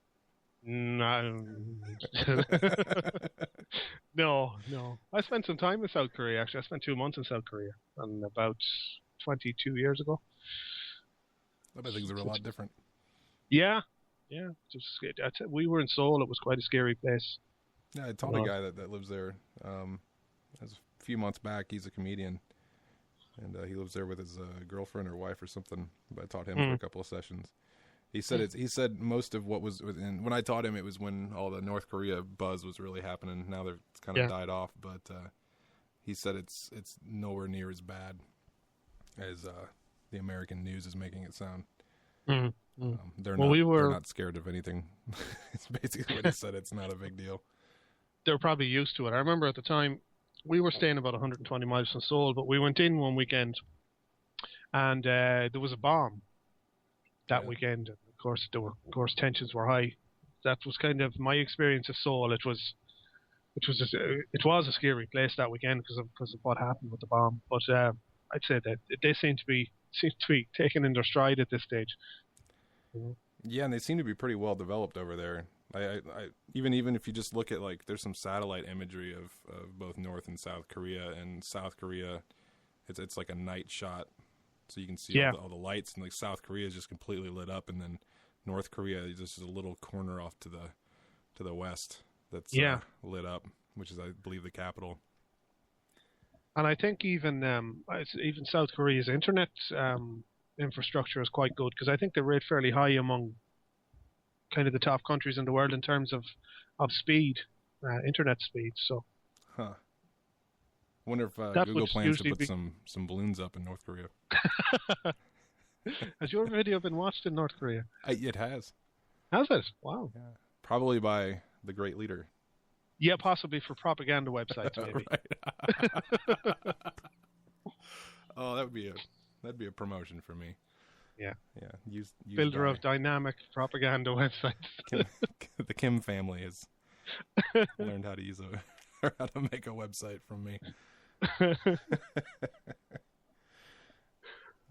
No. No. I spent some time in South Korea, actually. I spent 2 months in South Korea, and about 22 years ago. I bet things are a lot different. Yeah. We were in Seoul. It was quite a scary place. Yeah, I taught a guy that lives there. A few months back, he's a comedian, and he lives there with his girlfriend or wife or something. But I taught him for a couple of sessions. He said most of what was when I taught him, it was when all the North Korea buzz was really happening. Now it's kind of died off, but he said it's nowhere near as bad as the American news is making it sound. They're not scared of anything. It's basically what he said. It's not a big deal. They're probably used to it. I remember at the time we were staying about 120 miles from Seoul, but we went in one weekend and there was a bomb that weekend. of course tensions were high. That was kind of my experience of Seoul. It was a scary place that weekend because of what happened with the bomb. But I'd say that they seem to be taken in their stride at this stage. Yeah, and they seem to be pretty well developed over there. I even if you just look at, like, there's some satellite imagery of both North and South Korea, and South Korea, it's like a night shot, so you can see all the lights, and like South Korea is just completely lit up, and then North Korea is just a little corner off to the west that's lit up, which is, I believe, the capital. And I think even South Korea's internet infrastructure is quite good, because I think they rate fairly high among kind of the top countries in the world in terms of speed, internet speed. So, I wonder if Google plans to put some balloons up in North Korea. Has your video been watched in North Korea? It has. Has it? Wow. Yeah. Probably by the great leader. Yeah, possibly for propaganda websites, maybe. Oh, that'd be a promotion for me. Yeah. Yeah. Use Builder of dynamic propaganda websites. The Kim family has learned how to how to make a website from me.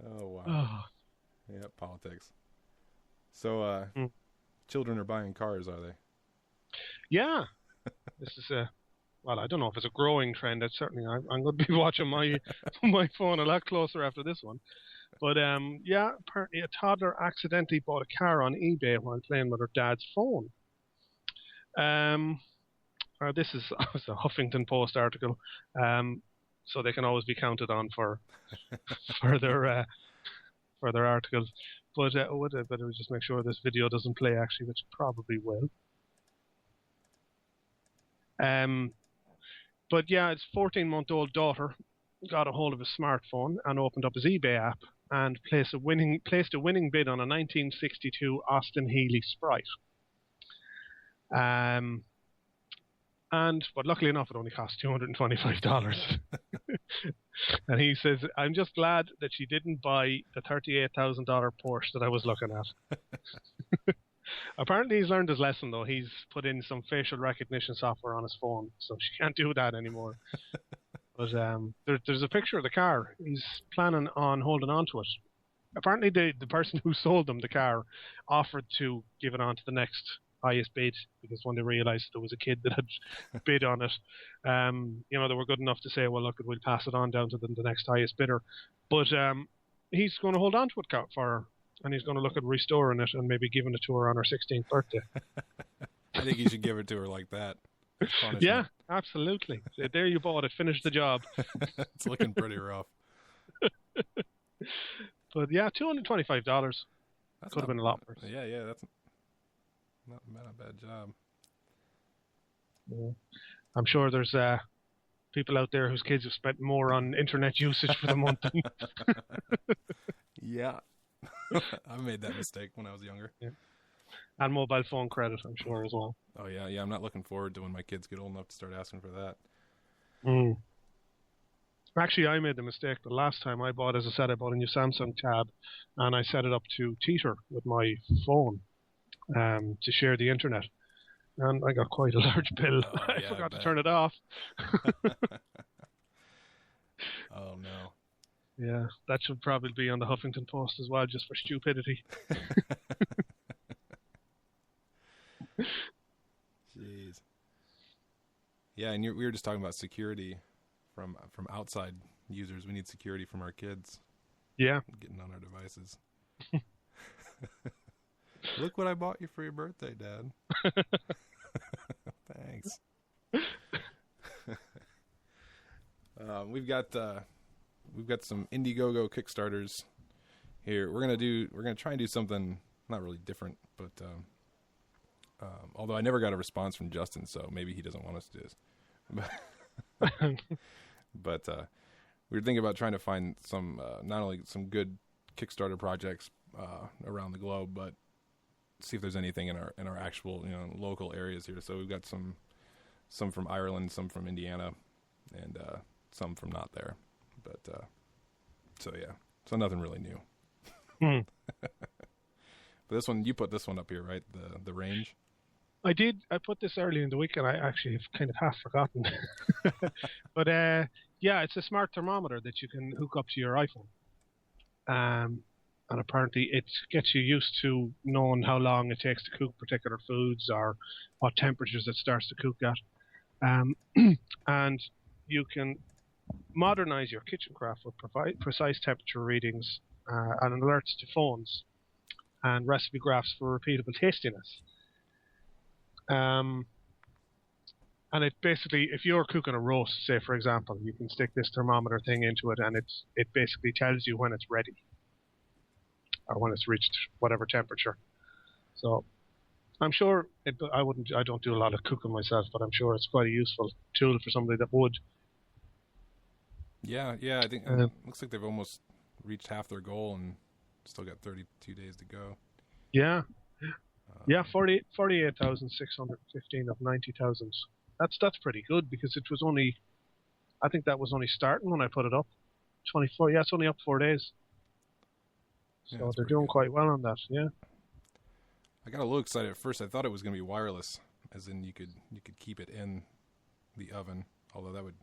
Oh, wow. Oh. Yeah, politics. So, children are buying cars, are they? Yeah. This is well, I don't know if it's a growing trend. It's certainly, I'm going to be watching my phone a lot closer after this one. But yeah, apparently a toddler accidentally bought a car on eBay while playing with her dad's phone. This is a Huffington Post article, so they can always be counted on for their articles. But I better just make sure this video doesn't play, actually, which it probably will. But yeah, his 14-month-old daughter got a hold of his smartphone and opened up his eBay app and placed a winning bid on a 1962 Austin Healey Sprite. But luckily enough, it only cost $225. And he says, "I'm just glad that she didn't buy the $38,000 Porsche that I was looking at." Apparently he's learned his lesson, though. He's put in some facial recognition software on his phone, so she can't do that anymore. But there's a picture of the car. He's planning on holding on to it. Apparently the person who sold them the car offered to give it on to the next highest bid, because when they realized there was a kid that had bid on it, they were good enough to say, well, look, we'll pass it on down to the next highest bidder. But he's going to hold on to it for her, and he's going to look at restoring it and maybe giving it to her on her 16th birthday. I think you should give it to her like that. Yeah, absolutely. There you bought it. Finish the job. It's looking pretty rough. But yeah, $225. Could have been a lot worse. Yeah, that's not a bad job. Yeah. I'm sure there's people out there whose kids have spent more on internet usage for the month. Yeah. I made that mistake when I was younger. Yeah. And mobile phone credit, I'm sure, as well. Oh, yeah. I'm not looking forward to when my kids get old enough to start asking for that. Actually, I made the mistake the last time I bought, as I said, I bought a new Samsung tab, and I set it up to teeter with my phone to share the internet. And I got quite a large bill. I forgot to turn it off. Oh, no. Yeah, that should probably be on the Huffington Post as well, just for stupidity. Jeez. Yeah, and we were just talking about security from outside users. We need security from our kids. Yeah. Getting on our devices. Look what I bought you for your birthday, Dad. Thanks. We've got some Indiegogo Kickstarters here. We're gonna try and do something not really different, but although I never got a response from Justin, so maybe he doesn't want us to do this. But we were thinking about trying to find some not only some good Kickstarter projects around the globe, but see if there's anything in our actual local areas here. So we've got some from Ireland, some from Indiana, and some from not there. But so nothing really new. But this one, you put this one up here, right? The range. I did. I put this early in the week, and I actually have kind of half forgotten. But yeah, it's a smart thermometer that you can hook up to your iPhone. And apparently it gets you used to knowing how long it takes to cook particular foods or what temperatures it starts to cook at. And you can modernize your kitchen craft with precise temperature readings and alerts to phones and recipe graphs for repeatable tastiness. And it basically, if you're cooking a roast, say for example, you can stick this thermometer thing into it, and it basically tells you when it's ready or when it's reached whatever temperature. So I'm sure I don't do a lot of cooking myself, but I'm sure it's quite a useful tool for somebody that would. Yeah. I think it looks like they've almost reached half their goal and still got 32 days to go. Yeah. Yeah, 48,615 of 90,000. That's pretty good, because it was only, I think that was only starting when I put it up. 24. Yeah, it's only up 4 days. So Yeah, they're doing quite well on that. Yeah. I got a little excited at first. I thought it was going to be wireless, as in you could keep it in the oven. Although that would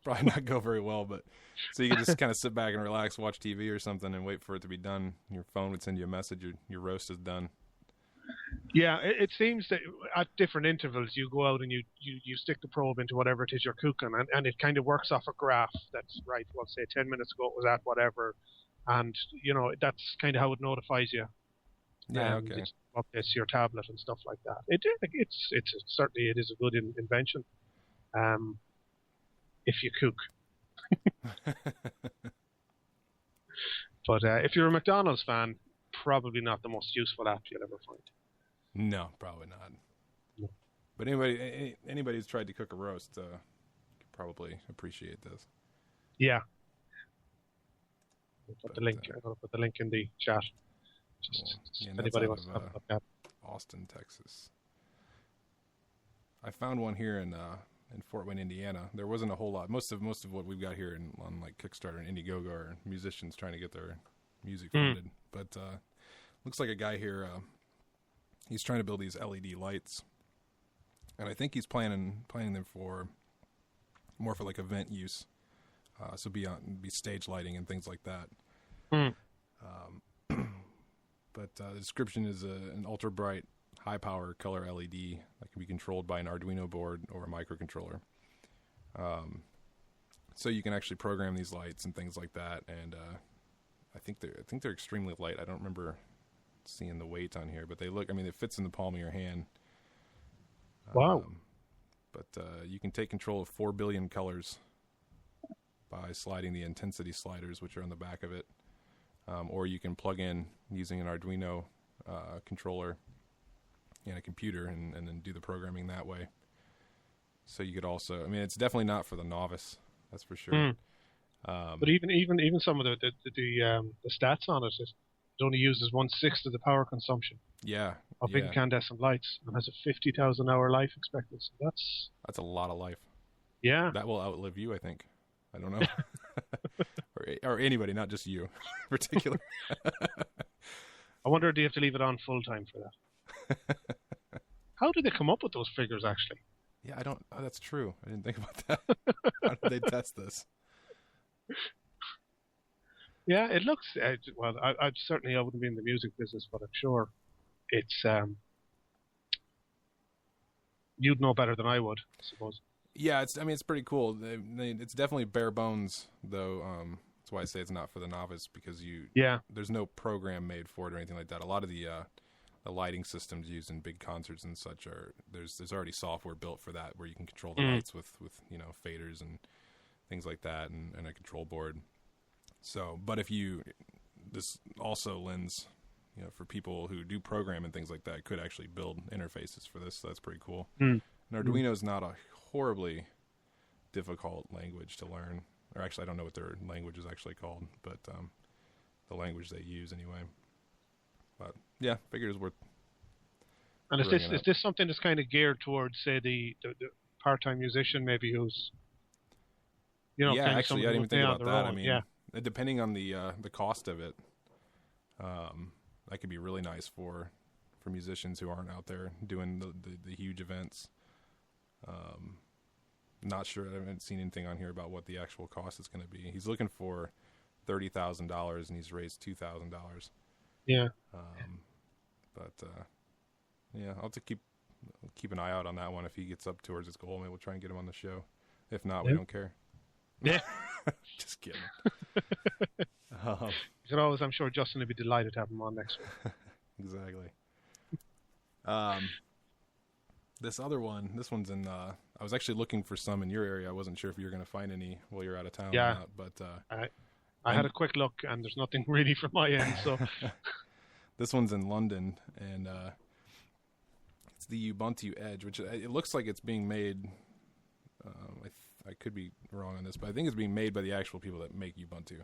probably not go very well, but so you could just kind of sit back and relax, watch TV or something, and wait for it to be done. Your phone would send you a message: your roast is done. Yeah, it seems that at different intervals you go out and you stick the probe into whatever it is you're cooking, and it kind of works off a graph that's right. Well, say 10 minutes ago it was at whatever, and that's kind of how it notifies you. Yeah, okay. It updates your tablet and stuff like that. It's certainly it is a good invention. If you cook. But if you're a McDonald's fan, probably not the most useful app you'll ever find. No, probably not. No. But anybody who's tried to cook a roast could probably appreciate this. Yeah. I'm going to put the link in the chat. Just yeah, anybody wants to have a look at. Austin, Texas. I found one here in Fort Wayne, Indiana. There wasn't a whole lot. Most of what we've got here on like Kickstarter and Indiegogo are musicians trying to get their music funded. But looks like a guy here. He's trying to build these LED lights, and I think he's planning them for more for like event use. So be stage lighting and things like that. But the description is an ultra bright, high power color LED that can be controlled by an Arduino board or a microcontroller. So you can actually program these lights and things like that. And I think they're extremely light. I don't remember seeing the weight on here, but they look. I mean, it fits in the palm of your hand. Wow! But you can take control of 4 billion colors by sliding the intensity sliders, which are on the back of it, or you can plug in using an Arduino controller and a computer, and then do the programming that way. So you could also, I mean, it's definitely not for the novice, that's for sure. But even some of the stats on it, it only uses 1/6 of the power consumption. Yeah. Of incandescent lights, and has a 50,000 hour life expectancy. That's a lot of life. Yeah. That will outlive you, I think. I don't know. or anybody, not just you in particular. I wonder, do you have to leave it on full time for that? How do they come up with those figures, actually? Yeah, I don't. Oh, that's true. I didn't think about that. How did they test this? Yeah, it looks well. I certainly wouldn't be in the music business, but I'm sure it's you'd know better than I would, I suppose. Yeah, it's pretty cool. It's definitely bare bones, though. That's why I say it's not for the novice, because there's no program made for it or anything like that. A lot of the lighting systems used in big concerts and such there's already software built for that, where you can control the lights with faders and things like that, and a control board. So, but this also lends, for people who do program and things like that, could actually build interfaces for this. So that's pretty cool. And Arduino is not a horribly difficult language to learn, or actually I don't know what their language is actually called, but the language they use anyway. But yeah, figured it was worth. And is this something that's kind of geared towards, say, the part-time musician, maybe, who's actually I didn't even think about that. I mean, depending on the cost of it, that could be really nice for musicians who aren't out there doing the huge events. Not sure. I haven't seen anything on here about what the actual cost is going to be. He's looking for $30,000, and he's raised $2,000. Yeah. Yeah, I'll have to keep an eye out on that one. If he gets up towards his goal, maybe we'll try and get him on the show. If not, we don't care. Yeah. Just kidding. You could always, I'm sure Justin would be delighted to have him on next week. Exactly. This other one, this one's in, I was actually looking for some in your area. I wasn't sure if you were going to find any while you're out of town Yeah. or not, but I had a quick look, and there's nothing really from my end, so. This one's in London, and it's the Ubuntu Edge, which it looks like it's being made, I could be wrong on this, but I think it's being made by the actual people that make Ubuntu.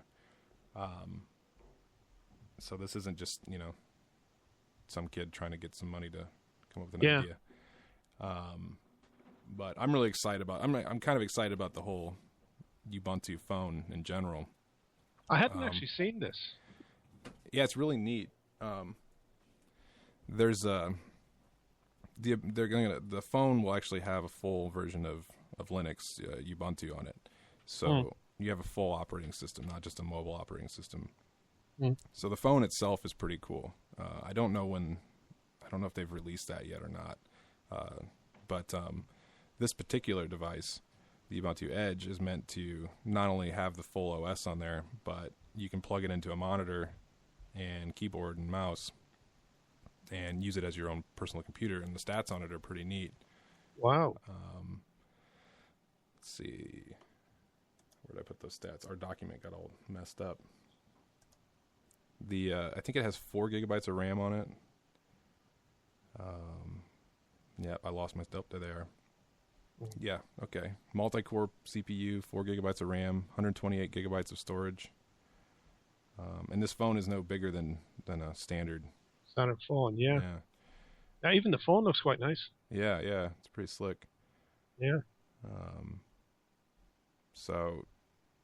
So this isn't just, some kid trying to get some money to come up with an idea. But I'm really excited about. I'm kind of excited about the whole Ubuntu phone in general. I hadn't actually seen this. Yeah, it's really neat. There's the phone will actually have a full version of Linux, Ubuntu on it. So you have a full operating system, not just a mobile operating system. So the phone itself is pretty cool. I don't know if they've released that yet or not. But this particular device, the Ubuntu Edge, is meant to not only have the full OS on there, but you can plug it into a monitor and keyboard and mouse and use it as your own personal computer. And the stats on it are pretty neat. Wow. Let's see. Where did I put those stats? Our document got all messed up. I think it has 4 gigabytes of RAM on it. Yeah, I lost my delta there. Yeah, okay. Multi-core CPU, 4 gigabytes of RAM, 128 gigabytes of storage. And this phone is no bigger than a standard phone, yeah. Yeah, even the phone looks quite nice. Yeah, it's pretty slick. Yeah. So,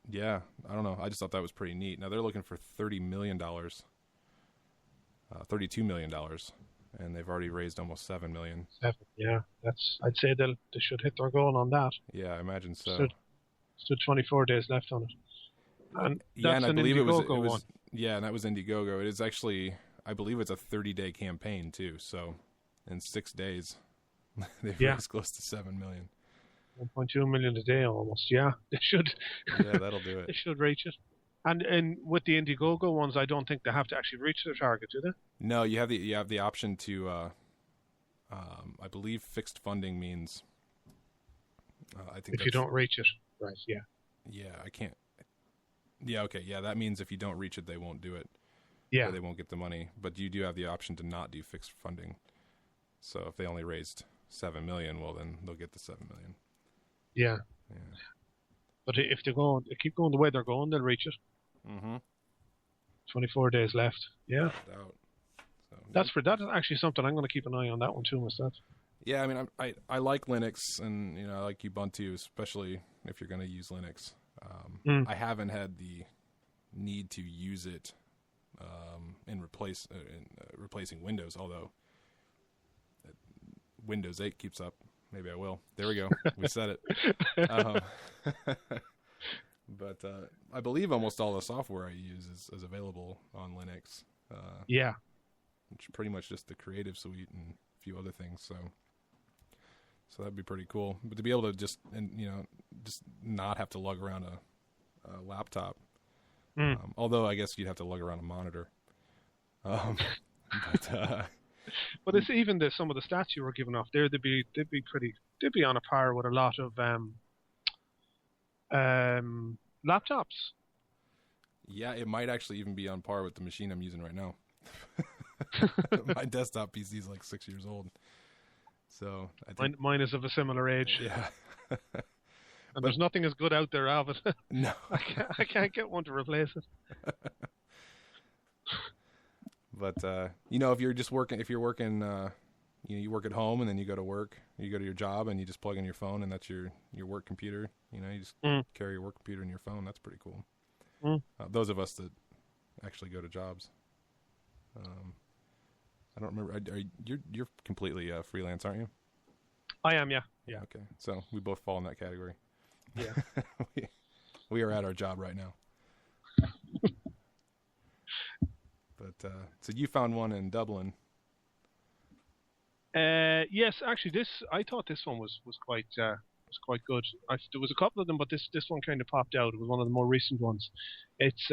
yeah, I don't know. I just thought that was pretty neat. Now they're looking for $30 million, $32 million. And they've already raised almost $7 million. Yeah, I'd say they should hit their goal on that. Yeah, I imagine so. Stood 24 days left on it. And and I believe it was one. Yeah, and that was Indiegogo. It is actually, I believe it's a 30-day campaign too. So, in 6 days, they've raised close to $7 million. 1.2 million a day almost. Yeah, they should. Yeah, that'll do it. They should reach it. And with the Indiegogo ones, I don't think they have to actually reach their target, do they? No, you have the option to. I believe fixed funding means. I think if you don't reach it, right? Yeah. Yeah, I can't. Yeah, okay, yeah, that means if you don't reach it, they won't do it. Yeah, or they won't get the money. But you do have the option to not do fixed funding. So if they only raised $7 million, well, then they'll get the $7 million. Yeah. But if they keep going the way they're going, they'll reach it. 24 days left. Yeah. So, that's actually something I'm going to keep an eye on that one too myself. Yeah, I mean, I like Linux, and I like Ubuntu, especially if you're going to use Linux. I haven't had the need to use it in replacing Windows, although Windows 8 keeps up. Maybe I will. There we go. We said it. But I believe almost all the software I use is available on Linux. Yeah. Which is pretty much just the Creative Suite and a few other things. So that'd be pretty cool. But to be able to just not have to lug around a laptop. Although I guess you'd have to lug around a monitor. But it's even some of the stats you were giving off there. They'd be on a par with a lot of laptops. Yeah, it might actually even be on par with the machine I'm using right now. My desktop PC is like 6 years old, so I think mine is of a similar age. Yeah, and there's nothing as good out there of it. No, I can't get one to replace it. But if you're just working, you work at home and then you go to work, you go to your job and you just plug in your phone and that's your work computer. You just carry your work computer and your phone. That's pretty cool. Those of us that actually go to jobs. I don't remember. You're completely freelance, aren't you? I am, yeah. Yeah. Okay, so we both fall in that category. Yeah. we are at our job right now. But so you found one in Dublin. Yes, actually, I thought this one was quite good. There was a couple of them, but this one kind of popped out. It was one of the more recent ones. It's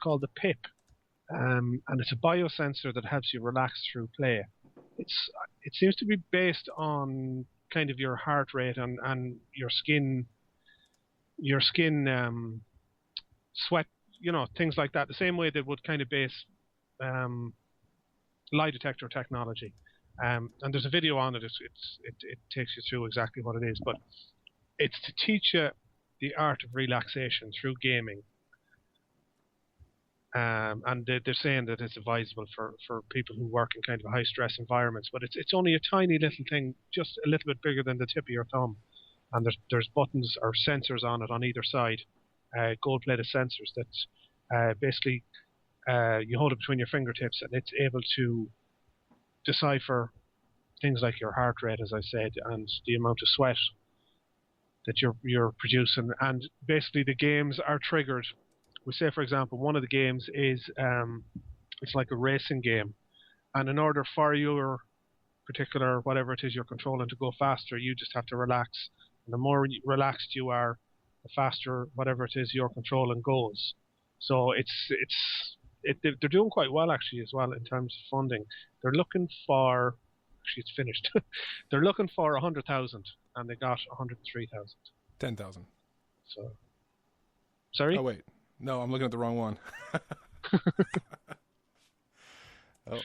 called the PIP, and it's a biosensor that helps you relax through play. It seems to be based on kind of your heart rate and your skin sweat, things like that. The same way they would kind of base lie detector technology. And there's a video on it. It takes you through exactly what it is, but it's to teach you the art of relaxation through gaming. And they're saying that it's advisable for people who work in kind of high stress environments. But it's only a tiny little thing, just a little bit bigger than the tip of your thumb. And there's buttons or sensors on it on either side, gold-plated sensors that basically you hold it between your fingertips, and it's able to decipher things like your heart rate, as I said, and the amount of sweat that you're producing. And basically the games are triggered. We say, for example, one of the games is it's like a racing game, and in order for your particular whatever it is you're controlling to go faster, you just have to relax. And the more relaxed you are, the faster whatever it is you're controlling goes. So they're doing quite well actually as well in terms of funding. They're looking for, actually it's finished. They're looking for 100,000, and they got 103,000. 10,000. So, sorry. Oh wait, no, I'm looking at the wrong one. Oh,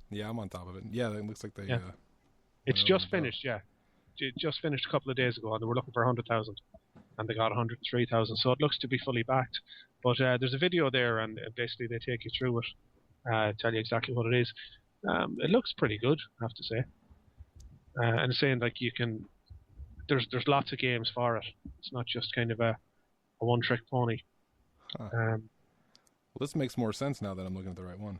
yeah, I'm on top of it. Yeah, it looks like they. Yeah. It's just finished. Yeah, it just finished a couple of days ago, and they were looking for 100,000, and they got 103,000. So it looks to be fully backed. But there's a video there, and basically they take you through it, tell you exactly what it is. It looks pretty good, I have to say. And it's saying like you can. There's lots of games for it. It's not just kind of a one-trick pony. Huh. Well, this makes more sense now that I'm looking at the right one.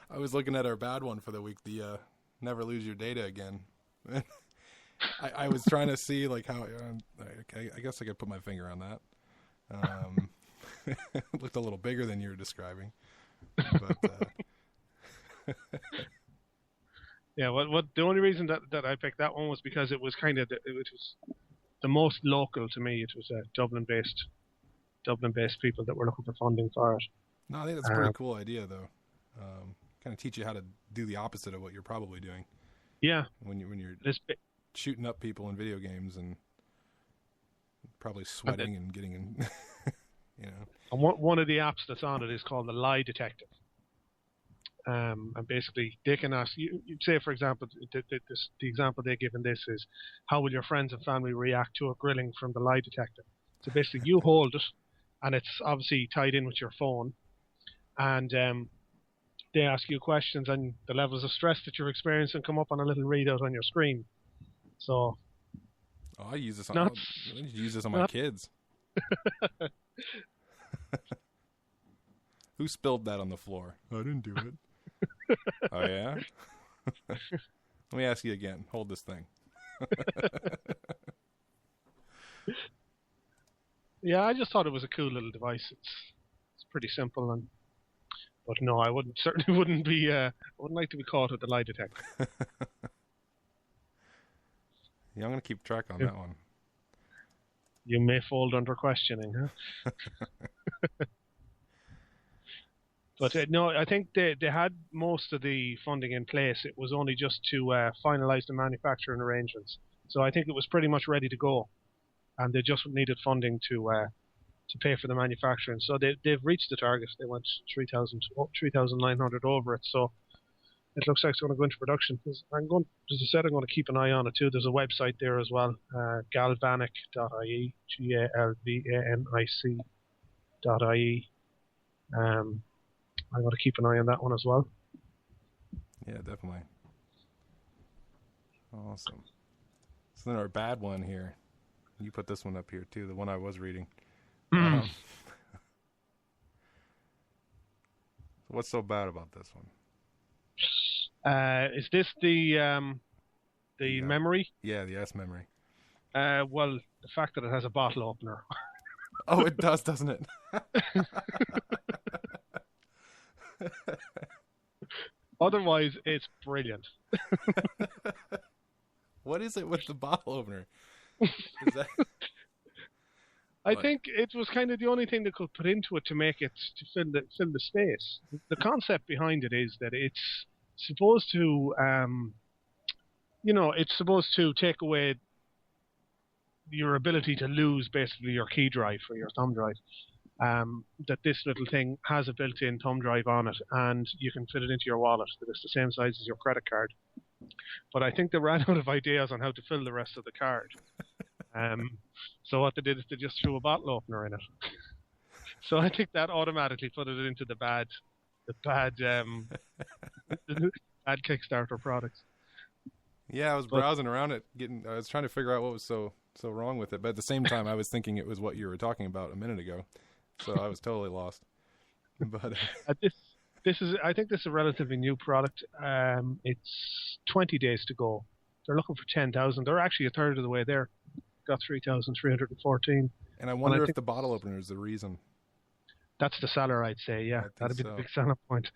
I was looking at our bad one for the week, the never lose your data again. I was trying to see like how. Okay, I guess I could put my finger on that. It looked a little bigger than you were describing, but. Yeah, what the only reason that I picked that one was because it was kind of it was the most local to me. It was Dublin-based people that were looking for funding for it. No, I think that's a pretty cool idea, though. Kind of teach you how to do the opposite of what you're probably doing. Yeah, when you're shooting up people in video games and probably sweating and getting in, And one of the apps that's on it is called the Lie Detective. And basically, they can ask you. Say, for example, the example they give in this is, how will your friends and family react to a grilling from the lie detector? So basically, you hold it, and it's obviously tied in with your phone, and they ask you questions, and the levels of stress that you're experiencing come up on a little readout on your screen. So, I use this on. I use this on my kids. Who spilled that on the floor? I didn't do it. Oh, yeah? Let me ask you again. Hold this thing. Yeah, I just thought it was a cool little device. It's pretty simple, but no, I certainly wouldn't like to be caught with the lie detector. Yeah, I'm going to keep track on that one. You may fold under questioning, huh? But no, I think they had most of the funding in place. It was only just to finalize the manufacturing arrangements. So I think it was pretty much ready to go, and they just needed funding to pay for the manufacturing. So they've reached the target. They went 3,900 over it. So it looks like it's going to go into production. As I said, I'm going to keep an eye on it too. There's a website there as well, galvanic.ie, galvanic.ie. I'm going to keep an eye on that one as well. Yeah, definitely. Awesome. So then our bad one here. You put this one up here too, the one I was reading. What's so bad about this one? Is this the memory? Yeah, the S memory. Well, the fact that it has a bottle opener. Oh, it does, doesn't it? Otherwise, it's brilliant. What is it with the bottle opener? Is that... I think it was kind of the only thing they could put into it to make it to fill the space. The concept behind it is that it's supposed to, it's supposed to take away your ability to lose basically your key drive or your thumb drive. That this little thing has a built-in thumb drive on it, and you can fit it into your wallet. That it's the same size as your credit card. But I think they ran out of ideas on how to fill the rest of the card. So what they did is they just threw a bottle opener in it. So I think that automatically put it into the bad Kickstarter products. Yeah, I was browsing around it, I was trying to figure out what was so wrong with it, but at the same time, I was thinking it was what you were talking about a minute ago, so I was totally lost. But I think this is a relatively new product. It's 20 days to go. They're looking for 10,000. They're actually a third of the way there. Got 3,314. And I wonder if the bottle opener is the reason. That's the seller, I'd say. Yeah, that'd be the big selling point.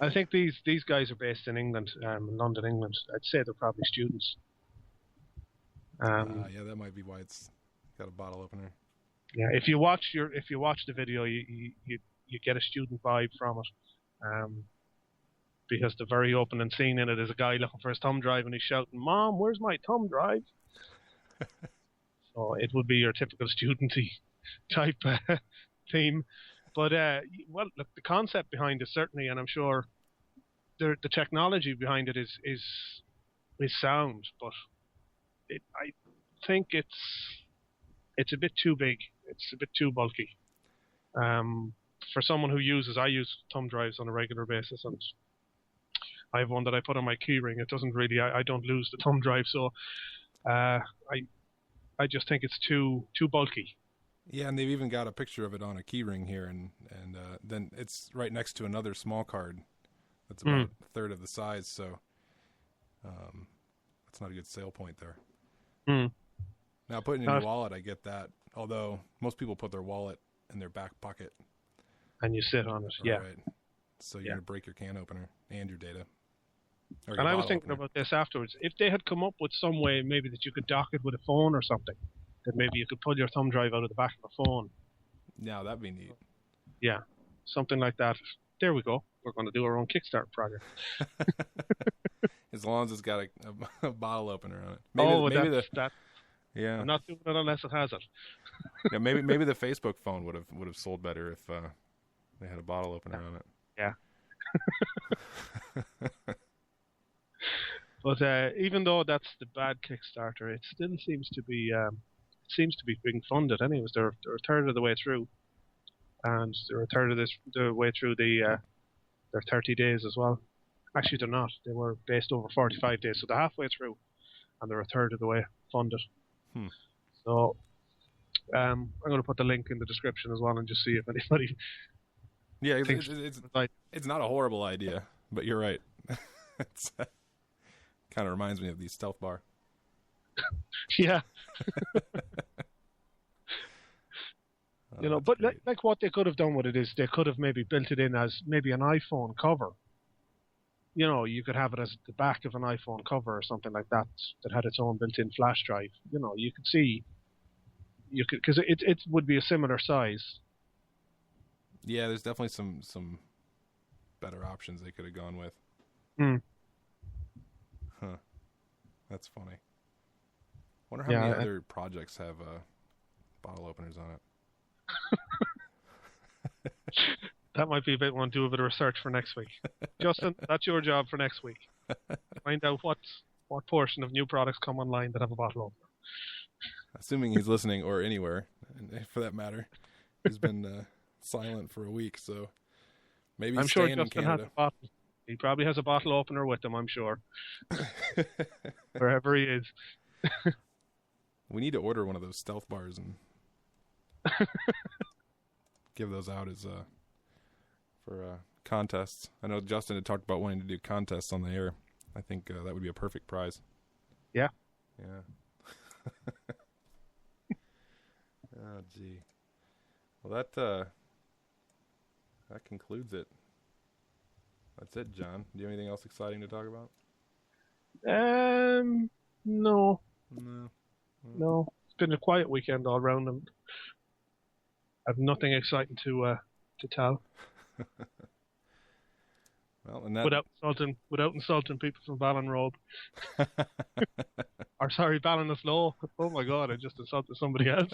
I think these guys are based in England, London, England. I'd say they're probably students. Yeah, that might be why it's got a bottle opener. Yeah, if you watch the video, you get a student vibe from it, because the very opening scene in it is a guy looking for his thumb drive and he's shouting, "Mom, where's my thumb drive?" So it would be your typical studenty type theme. But well, look, the concept behind it certainly, and I'm sure the technology behind it is sound, but I think it's a bit too big. It's a bit too bulky. For someone who I use thumb drives on a regular basis, and I have one that I put on my keyring. It doesn't really, I don't lose the thumb drive, so I just think it's too bulky. Yeah, and they've even got a picture of it on a keyring here, and then it's right next to another small card that's about a third of the size, so that's not a good sale point there. Now, putting it in your wallet, I get that, although most people put their wallet in their back pocket. And you sit on it, yeah. Right. So you're going to break your can opener and your data. And I was thinking about this afterwards. If they had come up with some way maybe that you could dock it with a phone or something, that maybe you could pull your thumb drive out of the back of a phone. Now, that'd be neat. Yeah, something like that. There we go. We're going to do our own Kickstarter project. As long as it's got a bottle opener on it. Yeah. I'm not doing it unless it has it. Yeah, maybe the Facebook phone would have sold better if they had a bottle opener on it. Yeah. But even though that's the bad Kickstarter, it still seems to be being funded. Anyways, they're a third of the way through, and they're a third of the way through their 30 days as well. Actually, they're not. They were based over 45 days, so they're halfway through, and they're a third of the way funded. So I'm going to put the link in the description as well, and just see if anybody. Yeah, it's not a horrible idea, but you're right. It's kind of reminds me of the Stealth Bar. Yeah. But like what they could have done with it is they could have maybe built it in as maybe an iPhone cover. You could have it as the back of an iPhone cover or something like that had its own built-in flash drive. You could see, because it would be a similar size. Yeah, there's definitely some better options they could have gone with. Huh. That's funny. Wonder how many other projects have bottle openers on it. That might be a bit. Want to do a bit of research for next week, Justin. That's your job for next week. Find out what portion of new products come online that have a bottle opener. Assuming he's listening, or anywhere, for that matter. He's been silent for a week, so maybe he's staying in Canada. Has a bottle. He probably has a bottle opener with him, I'm sure. Wherever he is. We need to order one of those stealth bars and give those out as for contests. I know Justin had talked about wanting to do contests on the air. I think that would be a perfect prize. Yeah. Yeah. Oh, gee. Well, that concludes it. That's it, John. Do you have anything else exciting to talk about? No. No. No. It's been a quiet weekend all round, and I've nothing exciting to tell. Well, and that... without insulting people from Ballinrobe. Or sorry, Ballinasloe. Oh my God, I just insulted somebody else.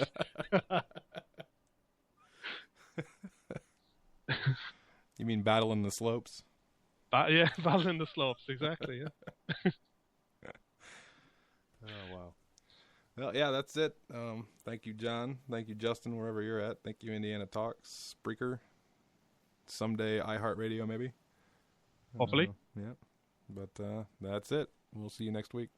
You mean battling the slopes? Yeah, battling the slopes, exactly. Yeah. Oh, wow. Well, yeah, that's it. Thank you, John. Thank you, Justin, wherever you're at. Thank you, Indiana Talks, Spreaker, someday iHeartRadio, maybe. Hopefully. Yeah. But that's it. We'll see you next week.